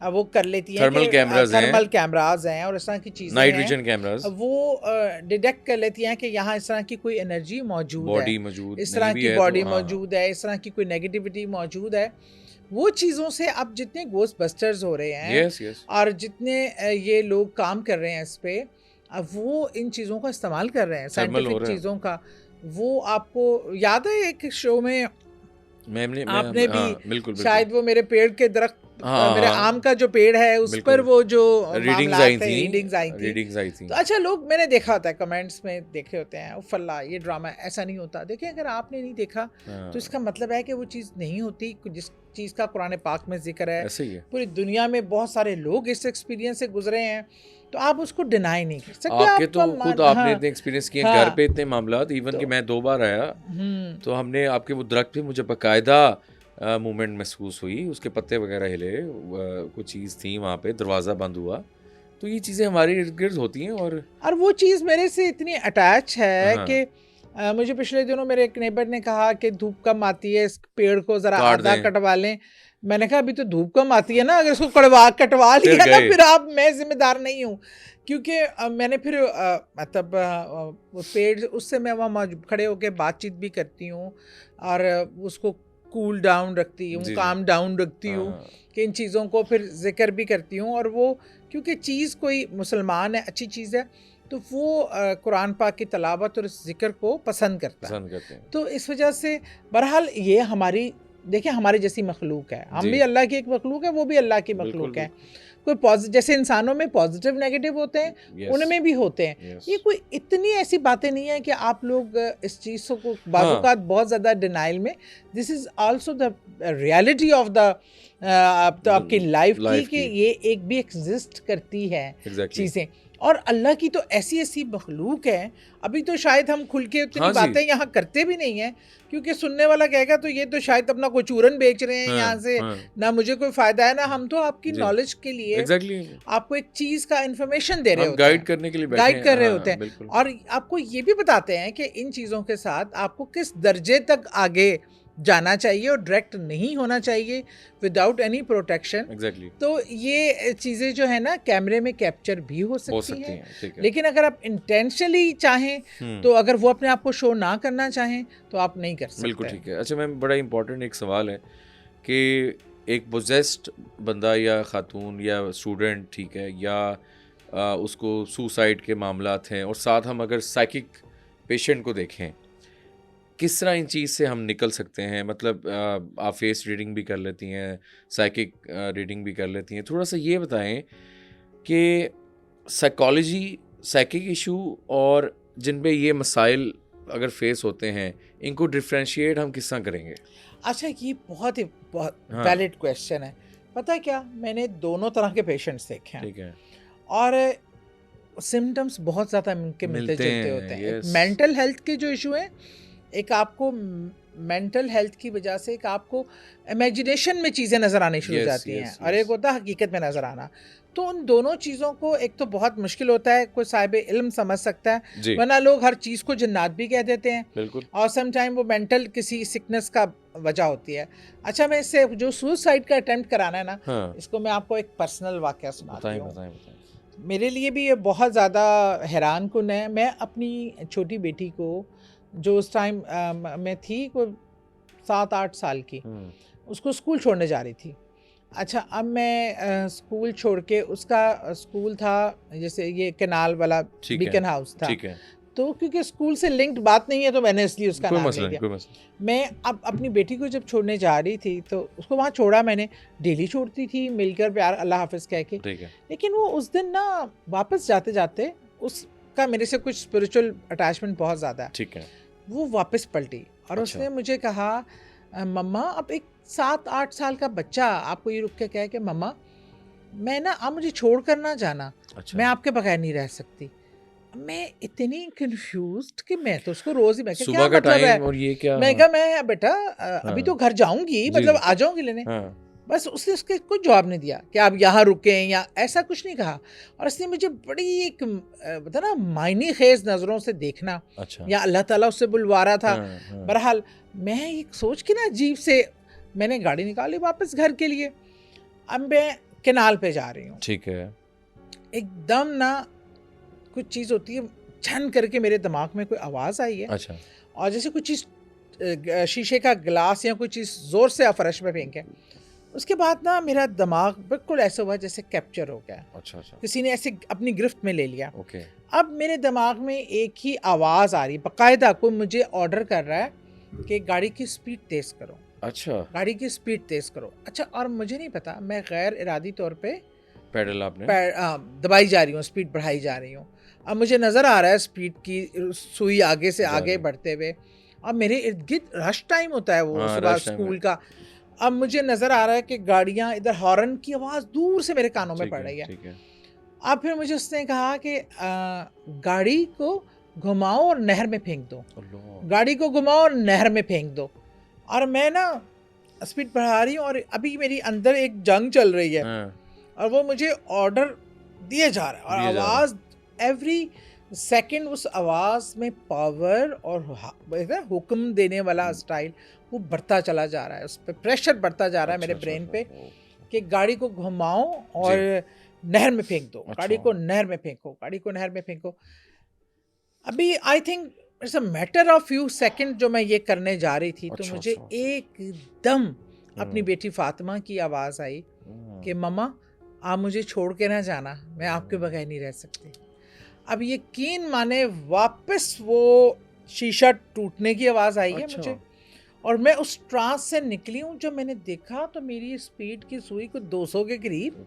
वो कर लेती हैं, थर्मल कैमराज हैं और इस तरह की चीज़ें, नाइट विजन कैमराज, वो डिटेक्ट कर लेती हैं कि यहाँ इस तरह की कोई एनर्जी मौजूद है, इस तरह की बॉडी मौजूद है, इस तरह की कोई नेगेटिविटी मौजूद है। वो चीज़ों से अब जितने घोस्ट बस्टर्स हो रहे हैं और जितने ये लोग काम कर रहे हैं इस पे, अब वो इन चीज़ों का इस्तेमाल कर रहे हैं, साइंटिफिक चीज़ों का। वो आपको याद है एक शो में आपने भी बिल्कुल, शायद वो मेरे पेड़ के दरख्त, मेरे आम का जो पेड़ है उस पर वो जो रीडिंग्स आई थी। तो अच्छा, लोग मैंने देखा होता है, कमेंट्स में देखे होते हैं, फल्ला ये ड्रामा, ऐसा नहीं होता। देखिए, अगर आपने नहीं देखा तो इसका मतलब है कि वो चीज़ नहीं होती जिस चीज़ का कुरान पाक में जिक्र है। पूरी दुनिया में बहुत सारे लोग इस एक्सपीरियंस से गुजरे हैं, तो आप उसको डिनाई नहीं कर सकते। आपके तो खुद आपने इतने एक्सपीरियंस किए घर पे, इतने मामलात, इवन कि मैं 2 बार आया तो हमने आपके वो दरख्त पे मुझे बाकायदा मूवमेंट महसूस हुई, उसके पत्ते वगैरह हिले, कुछ चीज़ थी वहाँ पे, दरवाज़ा बंद हुआ। तो ये चीज़ें हमारे इर्द गिर्द होती हैं। और वो चीज़ मेरे से इतनी अटैच है कि मुझे पिछले दिनों मेरे एक नेबर ने कहा कि धूप कम आती है, इस पेड़ को ज़रा आधा कटवा लें। मैंने कहा अभी तो धूप कम आती है ना, अगर इसको कटवा लिया ना, फिर मैं जिम्मेदार नहीं हूँ। क्योंकि मैंने फिर मतलब पेड़, उससे मैं वहाँ खड़े होकर बातचीत भी करती हूँ और उसको कूल डाउन रखती हूँ, काम डाउन रखती हूँ कि इन चीज़ों को फिर जिक्र भी करती हूँ। और वो क्योंकि चीज़ कोई मुसलमान है, अच्छी चीज़ है, तो वो कुरान पाक की तलावत और इस जिक्र को पसंद करते हैं। तो इस वजह से बहरहाल ये हमारी, देखिए हमारी जैसी मखलूक है, हम भी अल्लाह की एक मखलूक है, वो भी अल्लाह की मखलूक है। कोई पॉजिटिव, जैसे इंसानों में पॉजिटिव नेगेटिव होते हैं, उनमें भी होते हैं। ये कोई इतनी ऐसी बातें नहीं है कि आप लोग इस चीज़ को बाज़ बहुत ज़्यादा डिनाइल में, this is also the reality of the तो आपकी लाइफ की कि ये एक भी एग्जिस्ट करती है चीज़ें। और अल्लाह की तो ऐसी ऐसी मखलूक है, अभी तो शायद हम खुल के उतनी बातें यहाँ करते भी नहीं हैं, क्योंकि सुनने वाला कहेगा तो ये तो शायद अपना कोई चूरन बेच रहे हैं यहाँ से, ना मुझे कोई फायदा है ना। हम तो आपकी नॉलेज के लिए आपको एक चीज का इन्फॉर्मेशन दे रहे होते हैं, गाइड करने के लिए गाइड कर रहे होते हैं, और आपको ये भी बताते हैं कि इन चीजों के साथ आपको किस दर्जे तक आगे जाना चाहिए और डायरेक्ट नहीं होना चाहिए विदाउट एनी प्रोटेक्शन। तो ये चीज़ें जो है ना कैमरे में कैप्चर भी हो सकती हैं, लेकिन अगर आप इंटेंशनली चाहें तो अगर वो अपने आप को शो ना करना चाहें तो आप नहीं कर सकते। बिल्कुल ठीक है। अच्छा मैम, बड़ा इंपॉर्टेंट एक सवाल है कि एक पोजेस्ड बंदा या खातून या स्टूडेंट, ठीक है, या उसको सुसाइड के मामलात हैं, और साथ हम अगर साइकिक पेशेंट को देखें, किस तरह इन चीज़ से हम निकल सकते हैं? मतलब आप फेस रीडिंग भी कर लेती हैं, साइकिक रीडिंग भी कर लेती हैं, थोड़ा सा ये बताएं कि साइकोलॉजी, साइकिक इशू और जिन पे ये मसाइल अगर फेस होते हैं, इनको डिफ्रेंशिएट हम किस तरह करेंगे? अच्छा, ये बहुत वैलिड क्वेश्चन है। पता है क्या, मैंने दोनों तरह के पेशेंट्स देखे हैं, ठीक है, और सिम्टम्स बहुत ज़्यादा मिलते जुलते होते हैं। मेंटल हेल्थ के जो इशू हैं, एक आपको मेंटल हेल्थ की वजह से एक आपको इमेजिनेशन में चीज़ें नज़र आनी शुरू हो जाती हैं, और एक होता है हकीकत में नज़र आना। तो उन दोनों चीज़ों को एक तो बहुत मुश्किल होता है, कोई साहिब इल्म समझ सकता है, वरना लोग हर चीज़ को जिन्नात भी कह देते हैं, और सम टाइम वो मेंटल किसी सिकनेस का वजह होती है। अच्छा, मैं इससे जो सुसाइड का अटेम्प्ट कराना है ना, इसको मैं आपको एक पर्सनल वाक़या सुनाती हूँ। मेरे लिए भी ये बहुत ज़्यादा हैरान कुन है। मैं अपनी छोटी बेटी को, जो उस टाइम में थी कोई 7-8 साल की, उसको स्कूल छोड़ने जा रही थी। अच्छा, अब मैं स्कूल छोड़ के, उसका स्कूल था जैसे ये कैनाल वाला बीकन हाउस था, तो क्योंकि स्कूल से लिंक्ड बात नहीं है तो मैंने इसलिए उसका नाम ले लिया। मैं अब अपनी बेटी को जब छोड़ने जा रही थी तो उसको वहाँ छोड़ा मैंने, डेली छोड़ती थी मिलकर प्यार अल्लाह हाफिज़ कह के, लेकिन वो उस दिन ना वापस जाते जाते उसका मेरे से कुछ स्पिरिचुअल अटैचमेंट बहुत ज़्यादा है, ठीक है, वो वापस पलटी और उसने मुझे कहा, मम्मा, अब एक 7-8 साल का बच्चा आपको ये रुक के कहे कि मम्मा मैं ना, आप मुझे छोड़ कर ना जाना, मैं आपके बगैर नहीं रह सकती। मैं इतनी कंफ्यूज्ड कि मैं तो उसको रोज ही, मैं क्या सुबह का मतलब टाइम है, और ये क्या, मैं कहा मैं बेटा अभी तो घर जाऊंगी, मतलब आ जाऊंगी लेने, बस उसने उसके कोई जवाब नहीं दिया कि आप यहाँ रुकें या ऐसा कुछ नहीं कहा। और उसने मुझे बड़ी एक बता ना मायने खेज नज़रों से देखना, या अल्लाह ताला उससे बुलवा रहा था। बहरहाल मैं एक सोच के ना अजीब से मैंने गाड़ी निकाली वापस घर के लिए। अब मैं कैनाल पे जा रही हूँ, ठीक है, एकदम ना कुछ चीज़ होती है, छन करके मेरे दिमाग में कोई आवाज़ आई है, अच्छा, और जैसे कुछ चीज़ शीशे का गिलास या कोई चीज़ ज़ोर से फर्श में फेंके। उसके बाद ना मेरा दिमाग बिल्कुल ऐसा हुआ जैसे कैप्चर हो गया, अच्छा, किसी ने ऐसे अपनी गिरफ्त में ले लिया। अब मेरे दिमाग में एक ही आवाज़ आ रही, बाकायदा कोई मुझे ऑर्डर कर रहा है कि गाड़ी की स्पीड तेज़ करो, अच्छा, गाड़ी की स्पीड तेज़ करो। अच्छा, और मुझे नहीं पता, मैं गैर इरादी तौर पे पैडल आपने दबाई जा रही हूँ, स्पीड बढ़ाई जा रही हूँ। अब मुझे नज़र आ रहा है स्पीड की सुई आगे से आगे बढ़ते हुए, अब मेरे इर्द गिर्द रश टाइम होता है वो सुबह स्कूल का। अब मुझे नज़र आ रहा है कि गाड़ियाँ, इधर हॉर्न की आवाज़ दूर से मेरे कानों में पड़ रही है। अब फिर मुझे उसने कहा कि गाड़ी को घुमाओ और नहर में फेंक दो, गाड़ी को घुमाओ और नहर में फेंक दो। और मैं ना स्पीड बढ़ा रही हूँ और अभी मेरी अंदर एक जंग चल रही है, और वो मुझे ऑर्डर दिए जा रहा है, और आवाज़ एवरी सेकंड उस आवाज़ में पावर और हुक्म देने वाला स्टाइल वो बढ़ता चला जा रहा है, उस पर प्रेशर बढ़ता जा रहा है मेरे ब्रेन पे कि गाड़ी को घुमाओ और नहर में फेंक दो, गाड़ी को नहर में फेंको, गाड़ी को नहर में फेंको। अभी I think it's a matter of few second जो मैं ये करने जा रही थी, तो मुझे एकदम अपनी बेटी फातिमा की आवाज़ आई कि मम्मा आप मुझे छोड़ के ना जाना, मैं आपके बगैर नहीं रह सकती। अब यकीन माने वापस वो शीशा टूटने की आवाज़ आई है मुझे, और मैं उस ट्रांस से निकली हूँ। जब मैंने देखा तो मेरी स्पीड की सुई कुछ 200 के करीब,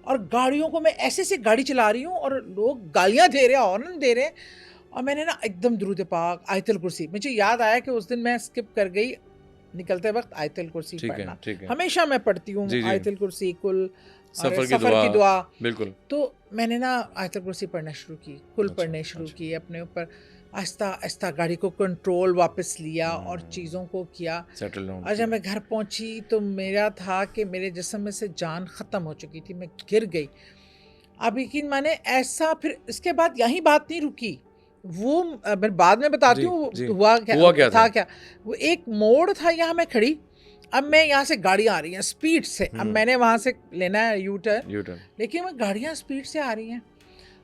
और गाड़ियों को मैं ऐसे से गाड़ी चला रही हूँ और लोग गालियाँ दे रहे हैं, हॉर्न दे रहे हैं, और मैंने ना एकदम दुरूद पाक आयतुल कुर्सी, मुझे याद आया कि उस दिन मैं स्किप कर गई निकलते वक्त आयतुल कुर्सी पढ़ना। हमेशा मैं पढ़ती हूँ आयतुल कुर्सी, कुल सफर की दुआ, बिल्कुल। तो मैंने ना आयतुल कुर्सी पढ़ना शुरू की, कुल पढ़ने शुरू की, अपने ऊपर आहिस्ता आहिस्ता गाड़ी को कंट्रोल वापस लिया और चीज़ों को किया। और जब मैं घर पहुंची तो मेरा था कि मेरे जिस्म में से जान ख़त्म हो चुकी थी, मैं गिर गई। अब यकीन माने ऐसा, फिर इसके बाद यही बात नहीं रुकी, वो मैं बाद में बताती हूँ हुआ क्या। वो एक मोड़ था, यहाँ मैं खड़ी, अब मैं यहाँ से गाड़ियाँ आ रही हैं स्पीड से, अब मैंने वहाँ से लेना है यू टर्न, लेकिन मैं गाड़ियाँ स्पीड से आ रही हैं।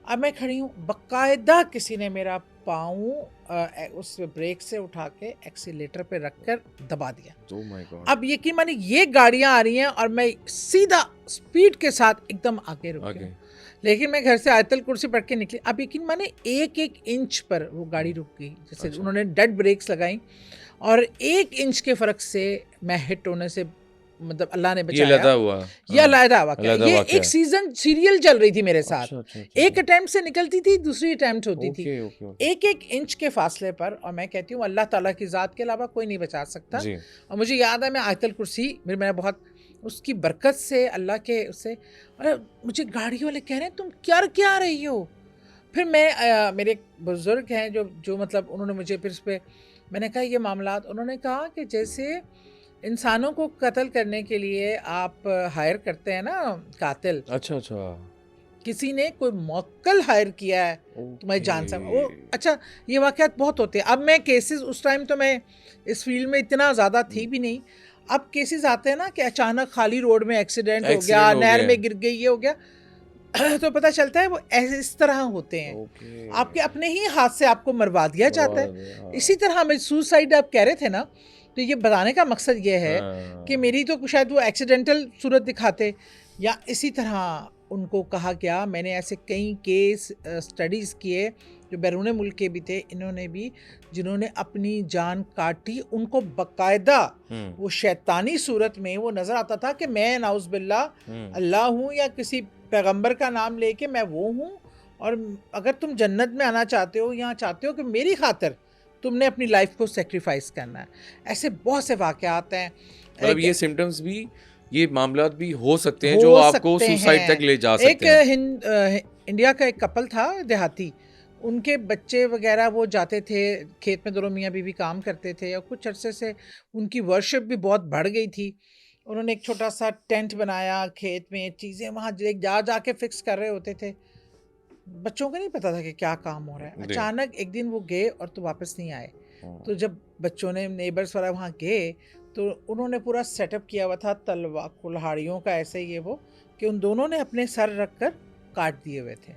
अब मैं खड़ी हूँ, बाकायदा किसी ने मेरा पाँव उस ब्रेक से उठा के एक्सीलेटर पे रखकर दबा दिया। Oh my God. अब यकीन माने ये गाड़ियाँ आ रही हैं और मैं सीधा स्पीड के साथ एकदम आगे रुक गई, लेकिन मैं घर से आयतल कुर्सी पढ़ के निकली। अब यकीन माने 1-1 इंच पर वो गाड़ी रुक गई, जैसे उन्होंने डेड ब्रेक्स लगाई, और 1 इंच के फर्क से मैं हिट होने से, मतलब अल्लाह ने बचाया। ये अलहदा वाक़या, ये एक सीजन सीरियल चल रही थी मेरे साथ। एक अटेम्प्ट से निकलती थी, दूसरी अटेम्प्ट होती थी, 1-1 इंच के फासले पर, और मैं कहती हूँ अल्लाह ताला की ज़ात के अलावा कोई नहीं बचा सकता। और मुझे याद है मैं आयतल कुर्सी, मैं बहुत उसकी बरकत से, अल्लाह के उससे, और मुझे गाड़ी वाले कह रहे हैं तुम क्या रही हो। फिर मैं मेरे बुजुर्ग हैं जो मतलब उन्होंने मुझे फिर उस पर, मैंने कहा ये मामलात, उन्होंने कहा कि जैसे इंसानों को कत्ल करने के लिए आप हायर करते हैं ना कातिल, अच्छा, किसी ने कोई मौक्कल हायर किया है तुम्हें जान सकता वो। अच्छा, ये वाक़यात बहुत होते हैं। अब मैं केसेस, उस टाइम तो मैं इस फील्ड में इतना ज़्यादा थी भी नहीं, अब केसेस आते हैं ना कि अचानक खाली रोड में एक्सीडेंट हो गया, नहर में गिर गई, ये हो गया, तो पता चलता है वो ऐसे इस तरह होते हैं, आपके अपने ही हाथ से आपको मरवा दिया जाता है। इसी तरह हमें सुसाइड आप कह रहे थे ना, तो ये बताने का मकसद ये है कि मेरी तो शायद वो एक्सीडेंटल सूरत दिखाते, या इसी तरह उनको कहा गया। मैंने ऐसे कई केस स्टडीज़ किए जो बैरून मुल्क के भी थे, इन्होंने भी, जिन्होंने अपनी जान काटी, उनको बाकायदा वो शैतानी सूरत में वो नज़र आता था कि मैं नाउज़ बिल्लाह अल्लाह हूँ या किसी पैगंबर का नाम लेके मैं वो हूँ, और अगर तुम जन्नत में आना चाहते हो या चाहते हो कि मेरी खातिर तुमने अपनी लाइफ को सेक्रीफाइस करना है। ऐसे बहुत से वाक़यात हैं। मतलब ये सिम्टम्स भी, ये मामलात भी हो सकते हैं जो आपको सुसाइड तक ले जा सकते हैं। इंडिया का एक कपल था देहाती, उनके बच्चे वगैरह वो जाते थे खेत में, दोनों मियाँ बीवी काम करते थे, और कुछ अरसे से उनकी वर्शिप भी बहुत बढ़ गई थी। उन्होंने एक छोटा सा टेंट बनाया खेत में, चीज़ें वहाँ जा के फिक्स कर रहे होते थे। बच्चों को नहीं पता था कि क्या काम हो रहा है। अचानक एक दिन वो गए और तो वापस नहीं आए। तो जब बच्चों ने, नेबर्स वाला वहाँ गए, तो उन्होंने पूरा सेटअप किया हुआ था तलवार कुल्हाड़ियों का, ऐसे ये वो, कि उन दोनों ने अपने सर रखकर काट दिए हुए थे,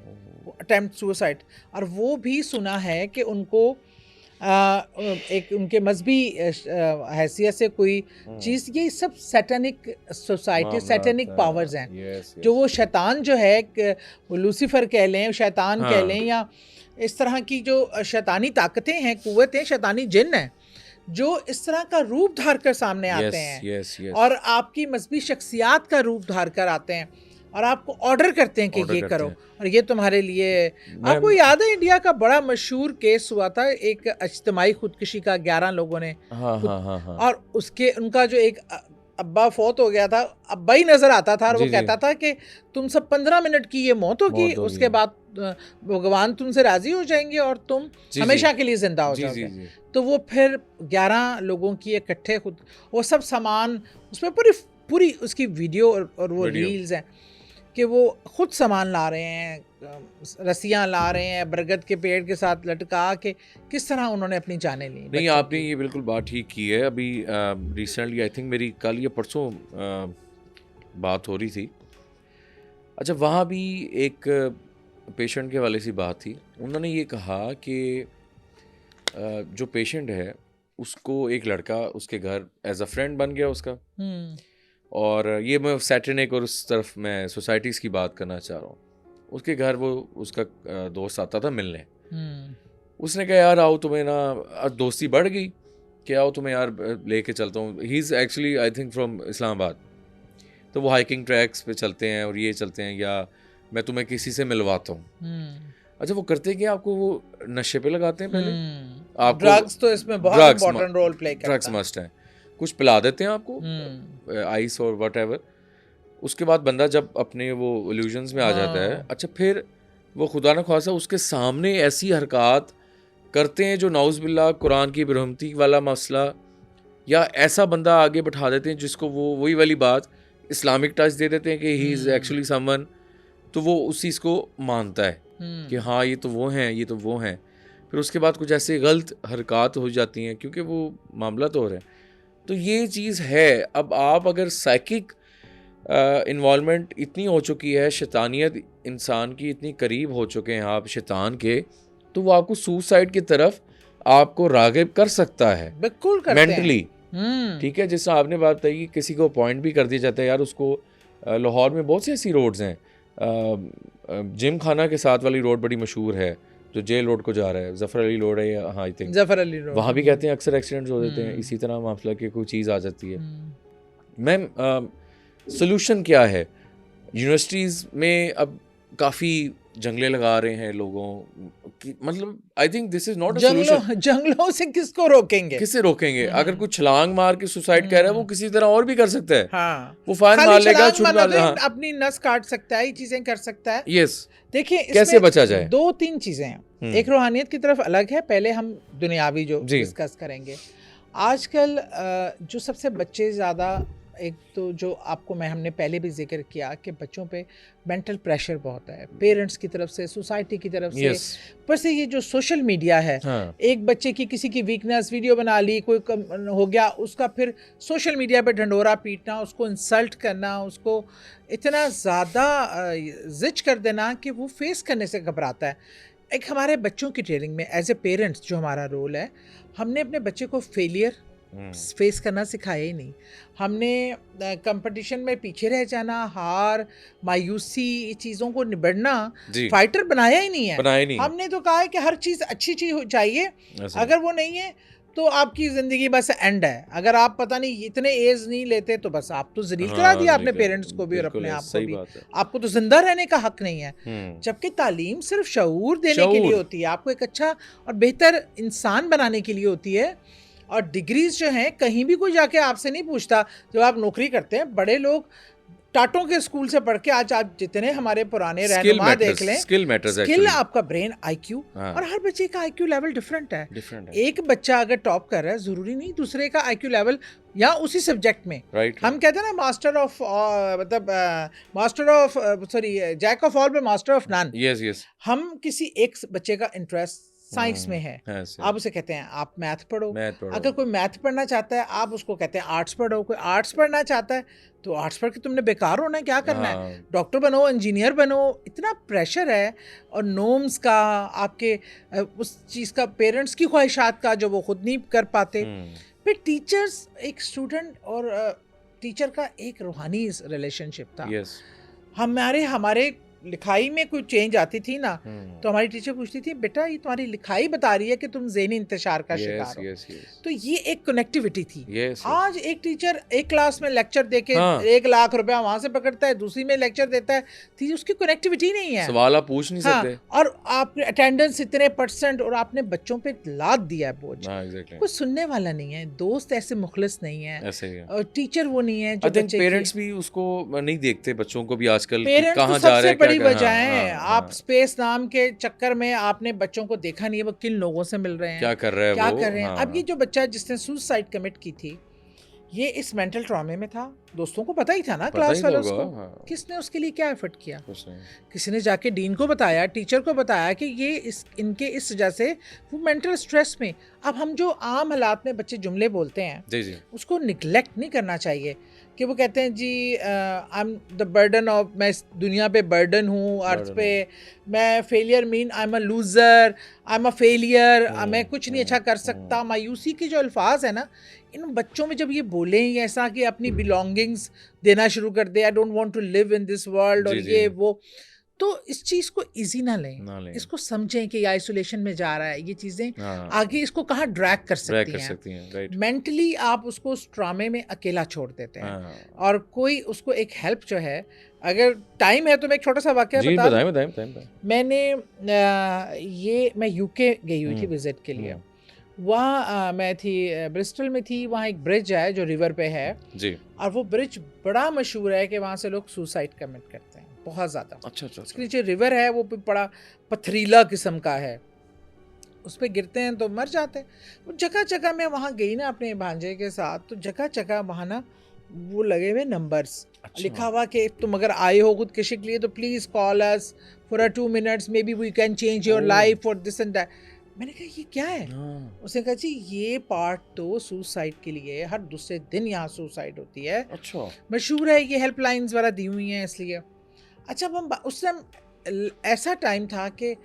अटेम्प्ट सुसाइड। और वो भी सुना है कि उनको एक उनके मजहबी हैसियत से कोई चीज़, ये सब सैटेनिक सोसाइटी, सैटेनिक पावर्स हैं, जो वो शैतान जो है, वो लूसीफर कह लें, शैतान कह लें, या इस तरह की जो शैतानी ताकतें हैं, कुव्वतें, शैतानी जिन्न हैं, जो इस तरह का रूप धार कर सामने आते हैं, और आपकी मजहबी शख्सियात का रूप धार कर आते हैं, और आपको ऑर्डर करते हैं कि ये करो, और ये तुम्हारे लिए। आपको याद है इंडिया का बड़ा मशहूर केस हुआ था, एक इज्तिमाई खुदकुशी का, 11 लोगों ने, और उसके उनका जो एक अब्बा फौत हो गया था, अब्बा ही नजर आता था, और वो कहता था कि तुम सब 15 मिनट की ये मौत होगी, उसके बाद भगवान तुमसे राजी हो जाएंगे और तुम हमेशा के लिए जिंदा हो जाओगे। तो वो फिर 11 लोगों की इकट्ठे खुद, वो सब सामान, उसमें पूरी उसकी वीडियो और वो रील्स हैं कि वो खुद सामान ला रहे हैं, रस्सियाँ ला रहे हैं बरगद के पेड़ के साथ लटका के, किस तरह उन्होंने अपनी जानें ली। नहीं, आपने ये बिल्कुल बात ठीक की है। अभी रिसेंटली, आई थिंक मेरी कल या परसों बात हो रही थी। अच्छा, वहाँ भी एक पेशेंट के वाले सी बात थी। उन्होंने ये कहा कि जो पेशेंट है उसको एक लड़का उसके घर एज अ फ्रेंड बन गया उसका। और ये मैं सैटरनेक और उस तरफ मैं सोसाइटीज़ की बात करना चाह रहा हूँ। उसके घर वो उसका दोस्त आता था मिलने। उसने कहा यार आओ तुम्हें ना, दोस्ती बढ़ गई कि आओ तुम्हें यार लेके चलता हूँ। He is actually I think from Islamabad. तो वो हाइकिंग ट्रैक्स पे चलते हैं और ये चलते हैं, या मैं तुम्हें किसी से मिलवाता हूँ। अच्छा वो करते क्या, आपको वो नशे पे लगाते हैं पहले, आपको ड्रग्स तो इसमें बहुत इंपॉर्टेंट रोल प्ले करता है। ड्रग्स मस्ट है, कुछ पिला देते हैं आपको आइस और व्हाटएवर। उसके बाद बंदा जब अपने वो इल्यूजन्स में आ जाता है, अच्छा फिर वो खुदा न ख्वासा उसके सामने ऐसी हरकत करते हैं जो नाउज़ बिल्लाह कुरान की बरहमती वाला मसला, या ऐसा बंदा आगे बैठा देते हैं जिसको वो वही वाली बात इस्लामिक टच दे देते हैं कि ही इज़ एक्चुअली समवन, तो वो उस चीज़ को मानता है कि हाँ ये तो वो हैं, ये तो वो हैं। फिर उसके बाद कुछ ऐसे गलत हरकत हो जाती हैं क्योंकि वो मामला तो हो रहा है। तो ये चीज़ है। अब आप अगर साइकिक इन्वॉल्वमेंट इतनी हो चुकी है, शैतानियत इंसान की इतनी करीब हो चुके हैं आप शैतान के, तो वो आपको सुसाइड की तरफ आपको रागिब कर सकता है, बिल्कुल करते मेंटली। ठीक है, जैसा आपने बात बताई कि किसी को अपॉइंट भी कर दिया जाता है। यार उसको लाहौर में बहुत सी ऐसी रोड्स हैं, जिम खाना के साथ वाली रोड बड़ी मशहूर है जो जेल रोड को जा रहा है, जफ़र अली रोड है, हाँ I think Zafar Ali road, वहाँ भी कहते हैं अक्सर एक्सीडेंट्स हो जाते हैं। इसी तरह मामला की कोई चीज़ आ जाती है। मैम सोल्यूशन क्या है? यूनिवर्सिटीज़ में अब काफ़ी जंगले लगा रहे हैं लोगों की, मतलब I think this is not a solution. जंगलों से किसको रोकेंगे? किससे रोकेंगे? अगर कुछ छलांग मार के सुसाइड कर रहा है वो किसी तरह और भी कर सकता है। हाँ, वो फायर मार लेगा, छुट मार लेगा, अपनी नस काट सकता है, ये चीजें कर सकता है। यस, देखिए कैसे बचा जाए? 2-3 चीजें हैं। एक रूहानियत की तरफ अलग है, पहले हम दुनियावी जो डिस्कस करेंगे। आजकल जो सबसे बच्चे ज़्यादा, एक तो जो आपको हमने पहले भी जिक्र किया कि बच्चों पे मेंटल प्रेशर बहुत है, पेरेंट्स की तरफ से, सोसाइटी की तरफ से, पर से ये जो सोशल मीडिया है। एक बच्चे की किसी की वीकनेस वीडियो बना ली, कोई हो गया, उसका फिर सोशल मीडिया पे ढंढोरा पीटना, उसको इंसल्ट करना, उसको इतना ज़्यादा जिच कर देना कि वो फेस करने से घबराता है। एक हमारे बच्चों की ट्रेनिंग में एज ए पेरेंट्स जो हमारा रोल है, हमने अपने बच्चे को फेलियर फेस करना सिखाया ही नहीं। हमने कंपटीशन में पीछे रह जाना, हार, मायूसी, चीज़ों को निबड़ना फाइटर बनाया ही नहीं है। हमने तो कहा है कि हर चीज़ अच्छी चीज़ चाहिए, अगर वो नहीं है तो आपकी ज़िंदगी बस एंड है। अगर आप पता नहीं इतने एज नहीं लेते तो बस आप तो जलील करा दिया अपने पेरेंट्स को भी और अपने आप को भी। आपको तो जिंदा रहने का हक नहीं है। जबकि तालीम सिर्फ शऊर देने के लिए होती है, आपको एक अच्छा और बेहतर इंसान बनाने के लिए होती है। और डिग्रीज जो हैं कहीं भी कोई जाके आपसे नहीं पूछता। जब आप नौकरी करते हैं, बड़े लोग टाटों के स्कूल से पढ़ के, आज आप जितने हमारे पुराने रहनुमा देख लें, स्किल आपका ब्रेन आईक्यू, और हर बच्चे का आईक्यू लेवल डिफरेंट है। एक बच्चा अगर टॉप कर रहा है, जरूरी नहीं दूसरे का आईक्यू लेवल या उसी सब्जेक्ट में। हम कहते हैं ना master of jack of all में मास्टर ऑफ नन। हम किसी एक बच्चे का इंटरेस्ट साइंस में है, आप उसे कहते हैं आप मैथ पढ़ो। अगर कोई मैथ पढ़ना चाहता है, आप उसको कहते हैं आर्ट्स पढ़ो। कोई आर्ट्स पढ़ना चाहता है तो आर्ट्स पढ़ के तुमने बेकार होना है, क्या करना है? डॉक्टर बनो, इंजीनियर बनो। इतना प्रेशर है, और नॉर्म्स का, आपके उस चीज़ का, पेरेंट्स की ख्वाहिशात का जो वो खुद नहीं कर पाते। फिर टीचर्स, एक स्टूडेंट और टीचर का एक रूहानी रिलेशनशिप था। हमारे लिखाई में कोई चेंज आती थी ना, तो हमारी टीचर पूछती थी, बेटा ये तुम्हारी लिखाई बता रही है कि तुम ज़हनी इंतशार का शिकार हो। तो ये एक कनेक्टिविटी थी। आज एक टीचर एक क्लास में लेक्चर देके 1 लाख रुपया वहां से पकड़ता है, दूसरी में लेक्चर देता है, थी उसकी कनेक्टिविटी नहीं है, सवाल आप पूछ नहीं सकते। और आपने अटेंडेंस इतने % और आपने बच्चों पे लाद दिया है बोझ। कोई सुनने वाला नहीं है, दोस्त ऐसे मुखलिस नहीं है, और टीचर वो नहीं है जो बच्चे, पेरेंट्स भी उसको नहीं देखते बच्चों को भी आजकल, कहाँ जा रहे हैं, बड़ी वजह है। आप स्पेस नाम के चक्कर में आपने बच्चों को देखा नहीं है वो किन लोगों से मिल रहे हैं, क्या कर रहे हैं। अब ये जो बच्चा जिसने सुसाइड कमिट की थी, ये इस मेंटल ट्रॉमे में था, दोस्तों को पता ही था ना, पता क्लास ही फेलोज होगा, को। हाँ। किसने उसके लिए क्या एफर्ट किया? कुछ नहीं। किसी ने जाके डीन को बताया, टीचर को बताया कि ये इनके इस वजह से वो मेंटल स्ट्रेस में। अब हम जो आम हालात में बच्चे जुमले बोलते हैं, जी जी, उसको निगलेक्ट नहीं करना चाहिए कि वो कहते हैं जी I am the burden of, मैं इस दुनिया पे बर्डन हूँ, अर्थ पे मैं failure mean I am a loser, I am a failure, मैं कुछ नहीं अच्छा कर सकता। मायूसी के जो अल्फाज है ना, इन बच्चों में जब ये बोलें ये ऐसा कि अपनी बिलोंगिंग्स देना शुरू कर दे, I don't want to live in this world, और ये वो, तो इस चीज़ को इजी ना लें, इसको समझें कि आइसोलेशन में जा रहा है, ये चीज़ें आगे इसको कहाँ ड्रैग कर सकती हैं, राइट। मेंटली आप उसको उस ट्रॉमे में अकेला छोड़ देते हैं। और कोई उसको एक हेल्प जो है, अगर टाइम है तो मैं एक छोटा सा वाकया बता दूं। मैंने मैं यूके गई हुई थी विजिट के लिए। वहाँ मैं थी ब्रिस्टल में थी, वहाँ एक ब्रिज है जो रिवर पे है जी, और वो ब्रिज बड़ा मशहूर है कि वहाँ से लोग सुसाइड कमिट करते हैं बहुत ज़्यादा। अच्छा। उसके नीचे रिवर है, वो बड़ा पथरीला किस्म का है, उस पर गिरते हैं तो मर जाते हैं। जगह जगह मैं वहाँ गई ना अपने भांजे के साथ, तो जगह जगह वहाँ ना वो लगे हुए नंबर्स, लिखा हुआ कि तुम अगर आए हो खुदकुशी के लिए तो please call us for 2 minutes, may be we can change your life for this and that. मैंने कहा ये क्या है? उसने कहा जी ये पार्ट तो सुसाइड के लिए, हर दूसरे दिन यहाँ सुसाइड होती है। अच्छा, मशहूर है, ये हेल्पलाइंस वगैरह दी हुई हैं इसलिए। अच्छा, अब हम उस टाइम ऐसा टाइम था कि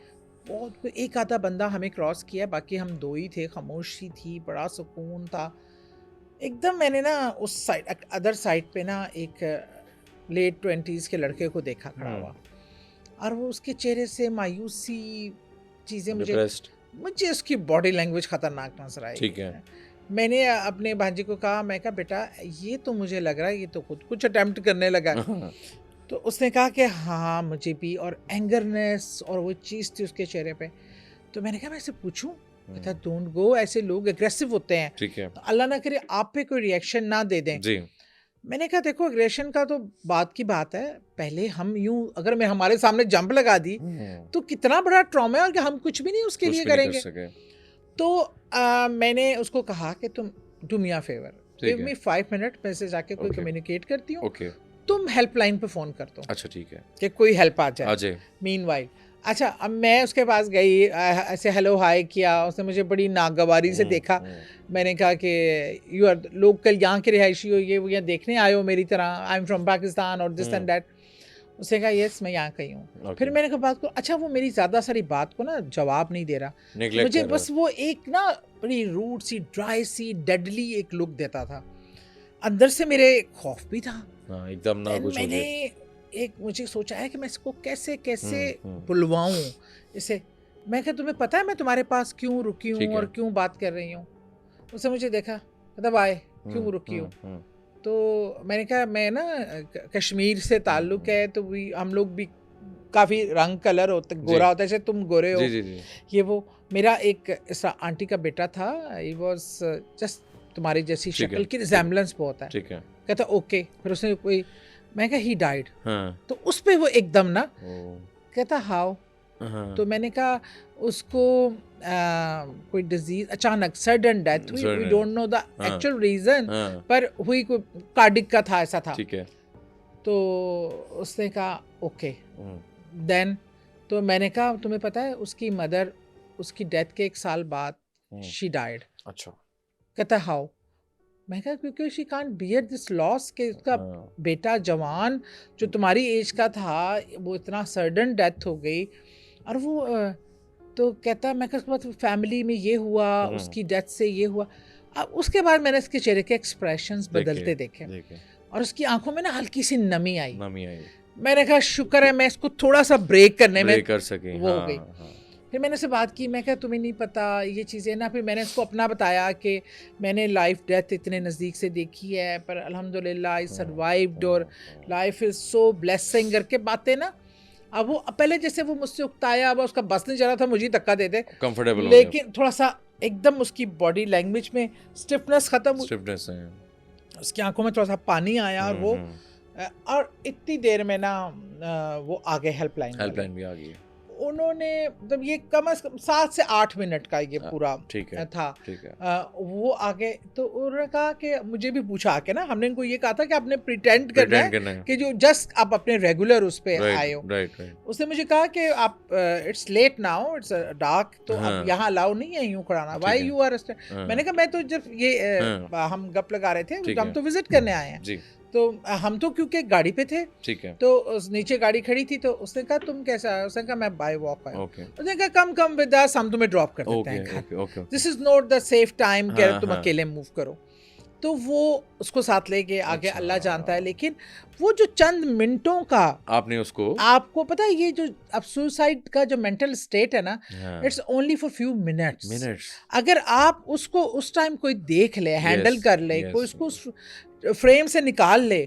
बहुत एक आधा बंदा हमें क्रॉस किया, बाकी हम दो ही थे, खामोशी थी, बड़ा सुकून था एकदम। मैंने ना उस साइड अदर साइड पे ना एक लेट 20s के लड़के को देखा खड़ा हुआ, और वो उसके चेहरे से मायूसी चीज़ें, मुझे उसकी बॉडी लैंग्वेज खतरनाक नजर आई। ठीक है। मैंने अपने भांजे को कहा, मैं कहा बेटा ये तो मुझे लग रहा है ये तो खुद कुछ अटेम्प्ट करने लगा। तो उसने कहा कि हाँ मुझे भी, और एंगरनेस और वो चीज़ थी उसके चेहरे पे। तो मैंने कहा मैं इसे पूछूं? कहता डोंट गो, ऐसे लोग एग्रेसिव होते हैं। ठीक है। तो अल्लाह ना करे आप पे कोई रिएक्शन ना दे दें। जी। मैंने कहा देखो एग्रेशन का तो बात की बात है, पहले हम यूं अगर मैं हमारे सामने जंप लगा दी तो कितना बड़ा ट्रॉमा है, और कि हम कुछ भी नहीं उसके लिए करेंगे। तो मैंने उसको कहा कि तुम do me a favour, give me 5 minute, मैं से जाके कोई कम्युनिकेट करती हूँ, तुम हेल्पलाइन पे फ़ोन कर दो। अच्छा ठीक है, कि कोई हेल्प आ जाए। मीनवाइल अच्छा, अब मैं उसके पास गई, ऐसे हेलो हाय किया, उसने मुझे बड़ी नागवारी से देखा। मैंने कहा कि यू आर लोकल, यहाँ के रिहायशी हो, ये वो यहाँ देखने आए हो मेरी तरह, आई एम फ्रॉम पाकिस्तान और दिस एंड दैट। उसने कहा यस मैं यहाँ कहीं हूँ। फिर मैंने कहा बात को, अच्छा वो मेरी ज़्यादा सारी बात को ना जवाब नहीं दे रहा, मुझे बस वो एक ना बड़ी रूड सी, ड्राई सी, डेडली एक लुक देता था। अंदर से मेरे खौफ भी था एकदम ना कुछ। मैंने एक मुझे सोचा है कि मैं इसको कैसे कैसे बुलवाऊं इसे। मैं कहा तुम्हें पता है मैं तुम्हारे पास क्यों रुकी हूँ और क्यों बात कर रही हूँ? उसने मुझे देखा, मतलब आए क्यों रुकी हूँ? तो मैंने कहा मैं ना कश्मीर से ताल्लुक़ है, तो हम लोग भी काफ़ी रंग कलर होता, गोरा होता है, जैसे तुम गोरे हो। जी। ये वो मेरा एक इस आंटी का बेटा था, ही वाज जस्ट तुम्हारी जैसी शक्ल की रिजेम्बलेंस बहुत है। ठीक है। कहता ओके। फिर उसने कोई, मैं कहा ही डाइड। तो उस पे वो एकदम ना कहता हाउ। तो मैंने कहा उसको कोई डिजीज अचानक सडन डेथ हुई, we don't know the actual reason, पर हुई कोई कार्डिक का था, ऐसा था। ठीक है। तो उसने कहा ओके देन। तो मैंने कहा तुम्हें पता है उसकी मदर उसकी डेथ के 1 साल बाद शी डाइड। अच्छा। कहता हाउ? मैं कहा क्योंकि she can't beer this loss कि उसका बेटा जवान जो तुम्हारी एज का था वो इतना सडन डेथ हो गई। और वो तो कहता मैं कहा फैमिली में ये हुआ, उसकी डेथ से ये हुआ। अब उसके बाद मैंने इसके चेहरे के एक्सप्रेशंस बदलते देखे और उसकी आंखों में ना हल्की सी नमी आई। मैंने कहा शुक्र है मैं इसको थोड़ा सा ब्रेक करने में कर सके, वो हो गई। फिर मैंने उससे बात की, मैं कहा तुम्हें नहीं पता ये चीज़ें ना। फिर मैंने उसको अपना बताया कि मैंने लाइफ डेथ इतने नज़दीक से देखी है, पर अल्हम्दुलिल्लाह आई सर्वाइव्ड और लाइफ इज़ सो ब्लेसिंग करके बातें ना। अब वो पहले जैसे वो मुझसे उकताया, अब उसका बस नहीं चला था, मुझे धक्का देते कंफर्टेबल, लेकिन थोड़ा सा एकदम उसकी बॉडी लैंग्वेज में स्टिफनेस ख़त्म, स्टिफनेस है, उसकी आंखों में थोड़ा सा पानी आया। और वो और इतनी देर में ना वो आ गए, हेल्पलाइन भी आ गई। उन्होंने मतलब ये कम से कम 7 से 8 मिनट का ये पूरा ठीक है, था। ठीक है। वो आगे तो उन्होंने कहा कि मुझे भी पूछा आके ना, हमने इनको ये कहा था कि आपने प्रिटेंड करना है कि जो जस्ट आप अपने रेगुलर उस पे आए हो। उसने मुझे कहा कि आप it's late now, it's dark, तो अब यहाँ अलाउ नहीं है यूं कराना, व्हाई यू आर। मैंने कहा मैं तो जब ये हम गप लगा रहे थे, हम तो विजिट करने आए हैं, तो हम तो क्योंकि गाड़ी पे थे, ठीक है, तो उस नीचे गाड़ी खड़ी थी, तो उसने कहा तुम कैसा आए? उसने कहा मैं बाय वॉक आया। उसने कहा कम विद अस, हम तुम्हें ड्रॉप कर देते हैं घर, this is not the safe time कि तुम अकेले मूव करो। तो वो उसको साथ लेके आगे अल्लाह जानता है, लेकिन वो जो चंद मिनटों का आपने उसको, आपको पता है ये जो अब सुसाइड का जो मेंटल स्टेट है ना, it's only for few minutes. अगर आप उसको उस टाइम कोई देख ले, हैंडल कर ले, कोई उसको फ्रेम से निकाल ले,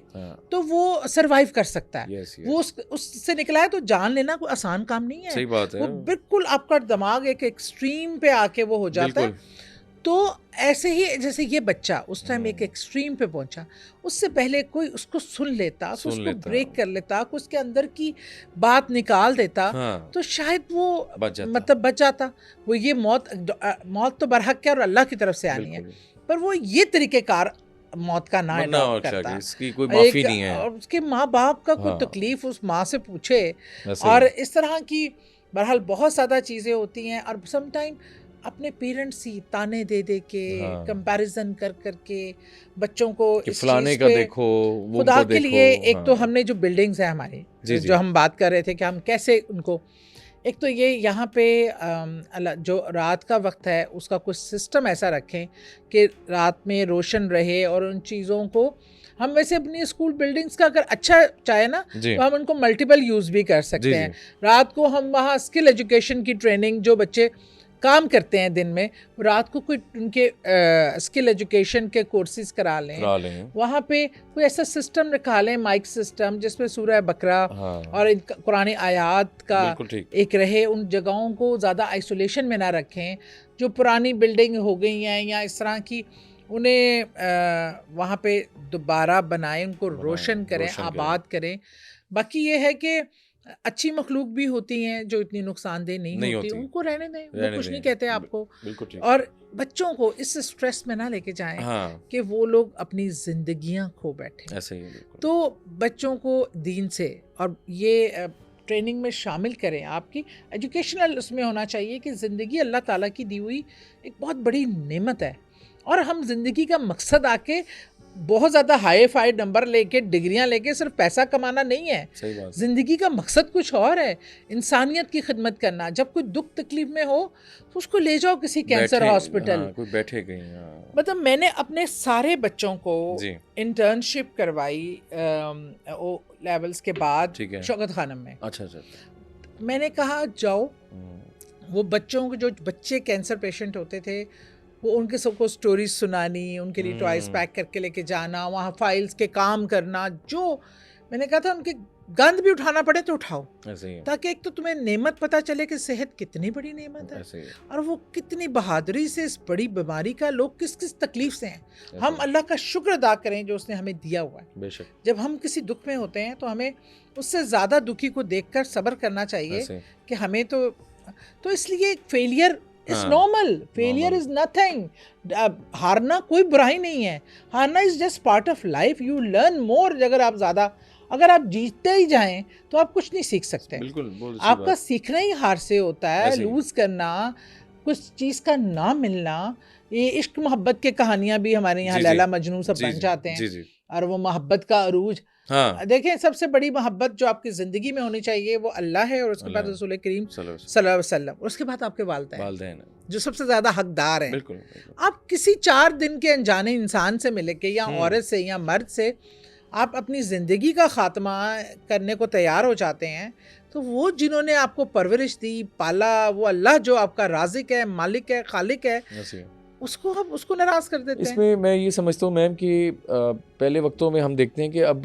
तो वो सरवाइव कर सकता है। वो उससे निकला है तो जान लेना कोई आसान काम नहीं है। सही बात है। वो बिल्कुल आपका दिमाग एक एक्सट्रीम पे आके वो हो जाता है। तो ऐसे ही जैसे ये बच्चा उस टाइम एक एक्सट्रीम पे पहुंचा, उससे पहले कोई उसको सुन लेता, उसको ब्रेक कर लेता, उसके अंदर की बात निकाल देता, तो शायद वो मतलब बच जाता। वो ये मौत तो बरहक है और अल्लाह की तरफ से आनी है, पर वो ये तरीकेकार मौत का ना अडॉप्ट करता, इसकी कोई माफी नहीं है। और उसके माँ बाप का कोई तकलीफ उस माँ से पूछे, और इस तरह की बहरहाल बहुत ज़्यादा चीज़ें होती हैं। और सम टाइम अपने पेरेंट्स ही ताने दे दे के, कंपैरिजन कर करके बच्चों को इस फलाने का देखो, वो खुदा के लिए एक तो हमने जो बिल्डिंग्स है हमारी, जो हम बात कर रहे थे कि हम कैसे उनको, एक तो ये यहाँ पे जो रात का वक्त है उसका कुछ सिस्टम ऐसा रखें कि रात में रोशन रहे, और उन चीज़ों को हम वैसे अपनी स्कूल बिल्डिंग्स का अगर अच्छा चाहे ना तो हम उनको मल्टीपल यूज़ भी कर सकते हैं। रात को हम वहाँ स्किल एजुकेशन की ट्रेनिंग, जो बच्चे काम करते हैं दिन में, रात को कोई उनके स्किल एजुकेशन के कोर्सेज करा लें। वहाँ पे कोई ऐसा सिस्टम रखा लें, माइक सिस्टम, जिसमें सूरह बकरा और कुरानी आयात का एक रहे। उन जगहों को ज़्यादा आइसोलेशन में ना रखें। जो पुरानी बिल्डिंग हो गई हैं या इस तरह की, उन्हें वहाँ पे दोबारा बनाएं, उनको रोशन करें, आबाद करें। बाकी ये है कि अच्छी मखलूक भी होती हैं जो इतनी नुकसानदेह नहीं होती, उनको रहने दें, वो कुछ नहीं कहते आपको। और बच्चों को इस स्ट्रेस में ना लेके जाएं कि वो लोग अपनी जिंदगियां खो बैठे। ऐसे ही तो बच्चों को दीन से और ये ट्रेनिंग में शामिल करें। आपकी एजुकेशनल उसमें होना चाहिए कि ज़िंदगी अल्लाह ताला की दी हुई एक बहुत बड़ी नेमत है, और हम ज़िंदगी का मकसद आके बहुत ज़्यादा हाई फाई नंबर लेके, डिग्रियां लेके सिर्फ पैसा कमाना नहीं है। ज़िंदगी का मकसद कुछ और है, इंसानियत की खिदमत करना। जब कोई दुख तकलीफ में हो तो उसको ले जाओ किसी कैंसर हॉस्पिटल, कोई बैठे कहीं। मतलब मैंने अपने सारे बच्चों को इंटर्नशिप करवाई लेवल्स के बाद शौकत खानम में। अच्छा, मैंने कहा जाओ, वो बच्चों को, जो बच्चे कैंसर पेशेंट होते थे, वो उनके सबको स्टोरीज सुनानी, उनके लिए टॉयज पैक करके लेके जाना, वहाँ फाइल्स के काम करना। जो मैंने कहा था उनके गंद भी उठाना पड़े तो उठाओ, ताकि एक तो तुम्हें नेमत पता चले कि सेहत कितनी बड़ी नेमत है, और वो कितनी बहादुरी से इस बड़ी बीमारी का लोग किस किस तकलीफ से हैं। हम अल्लाह का शुक्र अदा करें जो उसने हमें दिया हुआ है। बेशक जब हम किसी दुख में होते हैं तो हमें उससे ज़्यादा दुखी को देखकर सब्र करना चाहिए कि हमें तो इसलिए failure is normal, failure is nothing. हारना कोई बुराई नहीं है, हारना is just part of life. You learn more. अगर आप जीतते ही जाएं तो आप कुछ नहीं सीख सकते। बिल्कुल, आपका सीखना ही हार से होता है। लूज करना, कुछ चीज़ का ना मिलना, ये इश्क मोहब्बत के कहानियां भी हमारे यहाँ लैला मजनू सब बन जाते हैं। और वो मोहब्बत का अरूज, देखें, सबसे बड़ी मोहब्बत जो आपकी ज़िंदगी में होनी चाहिए वो अल्लाह है, और उसके बाद रसूल करीम सल्लल्लाहु अलैहि वसल्लम, उसके बाद आपके वालिदैन जो सबसे ज़्यादा हकदार हैं। आप किसी 4 दिन के अनजाने इंसान से मिले के, या औरत से या मर्द से, आप अपनी ज़िंदगी का ख़ात्मा करने को तैयार हो जाते हैं, तो वो जिन्होंने आपको परवरिश दी, पाला, वो अल्लाह जो आपका राज़िक है, मालिक है, खालिक है, उसको नाराज़ कर देते हैं। इसमें मैं ये समझता हूँ मैम कि पहले वक्तों में हम देखते हैं कि अब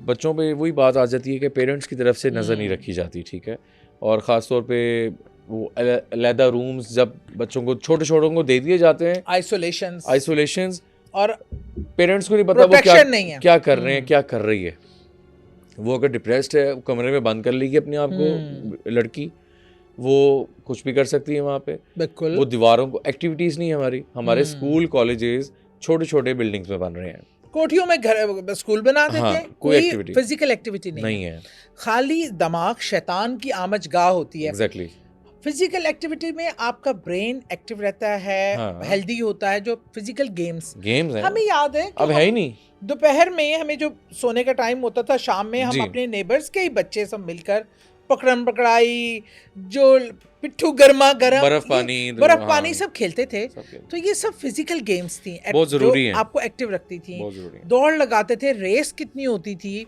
बच्चों पे वही बात आ जाती है कि पेरेंट्स की तरफ से नज़र नहीं रखी जाती, ठीक है। और ख़ास तौर पे वो अलहदा रूम्स जब बच्चों को, छोटे को दे दिए जाते हैं, आइसोलेशंस, और पेरेंट्स को नहीं पता वो क्या कर रहे हैं, क्या कर रही है। वो अगर डिप्रेस्ड है, कमरे में बंद कर लेगी अपने आप को लड़की, वो कुछ भी कर सकती है वहाँ पे। बिल्कुल। वो दीवारों को, एक्टिविटीज़ नहीं है हमारी, हमारे स्कूल कॉलेजेस छोटे छोटे बिल्डिंग्स में बन रहे हैं, कोठियों में घर स्कूल बना देते हैं, कोई फिजिकल एक्टिविटी नहीं है, खाली दिमाग शैतान की आमजगाह होती है। एग्जैक्टली। फिजिकल एक्टिविटी में आपका ब्रेन एक्टिव रहता है, हेल्दी होता है। जो फिजिकल गेम्स हैं, हमें याद है अब है ही नहीं। दोपहर में हमें जो सोने का टाइम होता था, शाम में हम अपने नेबर्स के ही बच्चे सब मिलकर पकड़म पकड़ाई, जो पिट्ठू गर्मा गर्म, बर्फ पानी सब खेलते थे। तो ये सब फिजिकल गेम्स थी, बहुत जरूरी है, आपको एक्टिव रखती थी। दौड़ लगाते थे, रेस कितनी होती थी,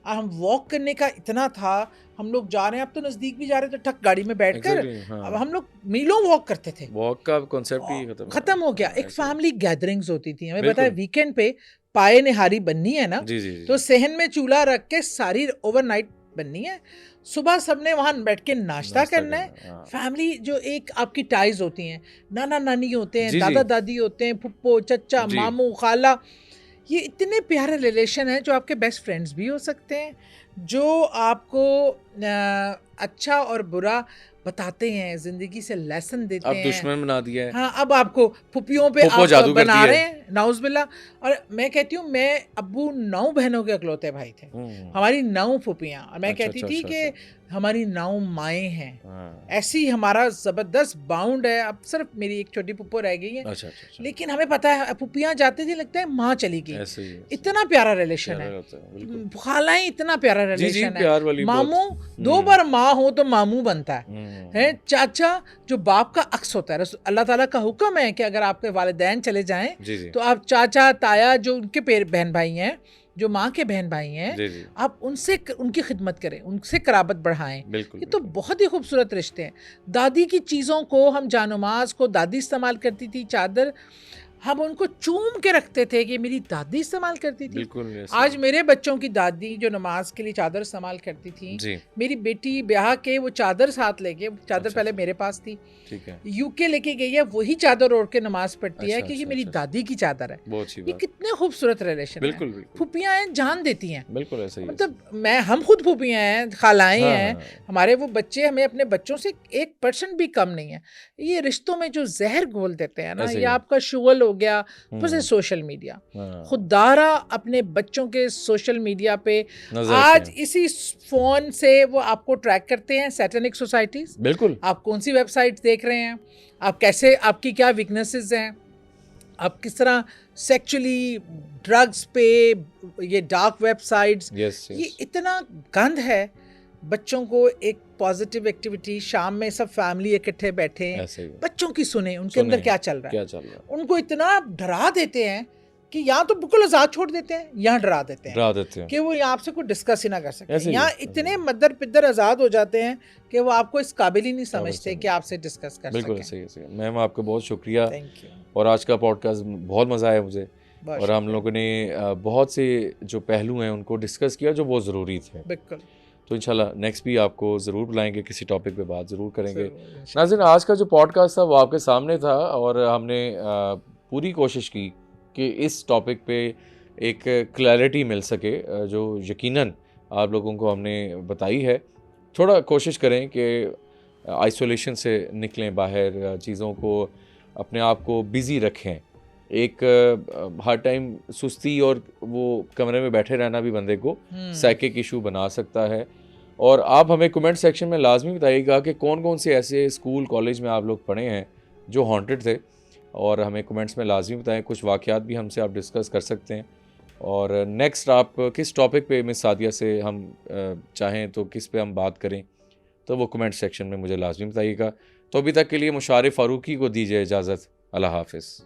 हम वॉक करने का इतना था। हम लोग जा रहे हैं, अब तो नजदीक भी जा रहे थे, ठक गाड़ी में बैठकर अब हम लोग मीलों वॉक करते थे। वॉक का कॉन्सेप्ट ही खत्म हो गया। एक फैमिली गैदरिंग्स होती थी, हमें पता है वीकेंड पे पाए निहारी बननी है ना, तो सहन में चूल्हा रख के सारी ओवरनाइट बननी है। सुबह सबने वहां बैठ के नाश्ता करना है। फैमिली जो एक आपकी टाइज होती हैं, नाना नानी होते हैं, दादा दादी होते हैं, फुप्पो चचा मामू खाला, ये इतने प्यारे रिलेशन हैं जो आपके बेस्ट फ्रेंड्स भी हो सकते हैं, जो आपको अच्छा और बुरा बताते हैं, जिंदगी से लेसन देते हैं। अब दुश्मन बना दिया है। हाँ, अब आपको फुप्पियों पे आप बना रहे हैं, नाउज़बिल्ला। और मैं कहती हूँ, मैं अब्बू 9 बहनों के अकलौते भाई थे, हमारी 9 फुप्पियाँ, और मैं कहती थी कि हमारी 9 माएँ हैं। ऐसी हमारा जबरदस्त बाउंड है। अब सिर्फ मेरी एक छोटी पुप्पो रह गई है, लेकिन हमें पता है पुप्पियाँ जाती थी, लगता है माँ चली गई। इतना प्यारा रिलेशन है, खालाएं इतना प्यारा रिलेशन है। मामू 2 बार माँ हो तो मामू बनता है। चाचा जो बाप का अक्स होता है। अल्लाह ताला का हुक्म है कि अगर आपके वालिदैन चले जाएं तो आप चाचा ताया जो उनके बहन भाई हैं, जो माँ के बहन भाई हैं, आप उनसे उनकी खिदमत करें, उनसे कराबत बढ़ाएं। ये तो बहुत ही खूबसूरत रिश्ते हैं। दादी की चीज़ों को हम जानमाज को दादी इस्तेमाल करती थी, चादर हम उनको चूम के रखते थे कि मेरी दादी इस्तेमाल करती थी। बिल्कुल। आज मेरे बच्चों की दादी जो नमाज के लिए चादर इस्तेमाल करती थी, मेरी बेटी ब्याह के वो चादर साथ ले गई। चादर पहले मेरे पास थी, ठीक है, यूके लेके गई है, वही चादर ओढ़ के नमाज पढ़ती है क्योंकि मेरी दादी की चादर है। ये कितने खूबसूरत रिलेशन है। फूफियाँ हैं, जान देती हैं। बिल्कुल ऐसे ही, मतलब हम खुद फूफियाँ हैं, खालाएं हैं, हमारे वो बच्चे हमें अपने बच्चों से 1% भी कम नहीं है। ये रिश्तों में जो जहर घोल देते हैं ना, ये आपका शुगल हो गया, फिर से सोशल मीडिया। खुदारा अपने बच्चों के सोशल मीडिया पे आज इसी फोन से वो आपको ट्रैक करते हैं, सैटेनिक सोसाइटीज। बिल्कुल, आप कौन सी वेबसाइट देख रहे हैं, आप कैसे, आपकी क्या वीकनेसेस हैं, आप किस तरह सेक्सुअली, ड्रग्स पे, ये डार्क वेबसाइट्स, ये इतना गंद है। बच्चों को एक पॉजिटिव एक्टिविटी, शाम में सब फैमिली इकट्ठे बैठे, बच्चों की सुने उनके अंदर क्या चल रहा है। उनको इतना डरा देते हैं कि यहाँ तो बिल्कुल आजाद छोड़ देते हैं, यहाँ डरा देते हैं कि वो यहाँ आपसे कोई डिस्कस ही ना कर सके। यहाँ इतने मद्दर पिद्दर आजाद हो जाते हैं कि वो आपको इस काबिल ही नहीं समझते कि आपसे डिस्कस कर सकें। बिल्कुल सही। मैम आपका बहुत शुक्रिया, और आज का पॉडकास्ट बहुत मज़ा आया मुझे, और हम लोगों ने बहुत से जो पहलू हैं उनको डिस्कस किया जो बहुत ज़रूरी थे। बिल्कुल। तो इंशाल्लाह नेक्स्ट भी आपको ज़रूर बुलाएंगे, किसी टॉपिक पे बात ज़रूर करेंगे। नाज़रीन, आज का जो पॉडकास्ट था वो आपके सामने था, और हमने पूरी कोशिश की कि इस टॉपिक पे एक क्लैरिटी मिल सके, जो यकीनन आप लोगों को हमने बताई है। थोड़ा कोशिश करें कि आइसोलेशन से निकलें बाहर, चीज़ों को, अपने आप को बिज़ी रखें। एक हर टाइम सुस्ती और वो कमरे में बैठे रहना भी बंदे को साइकिक इशू बना सकता है। और आप हमें कमेंट सेक्शन में लाजमी बताइएगा कि कौन कौन से ऐसे स्कूल कॉलेज में आप लोग पढ़े हैं जो हॉन्टेड थे, और हमें कमेंट्स में लाजमी बताएं। कुछ वाक़यात भी हमसे आप डिस्कस कर सकते हैं। और नेक्स्ट आप किस टॉपिक पे मिस सादिया से हम चाहें तो किस पे हम बात करें, तो वो कमेंट सेक्शन में मुझे लाजमी बताइएगा। तो अभी तक के लिए मुशारिफ फ़ारूकी को दीजिए इजाज़त। अल्लाह हाफ़िज़।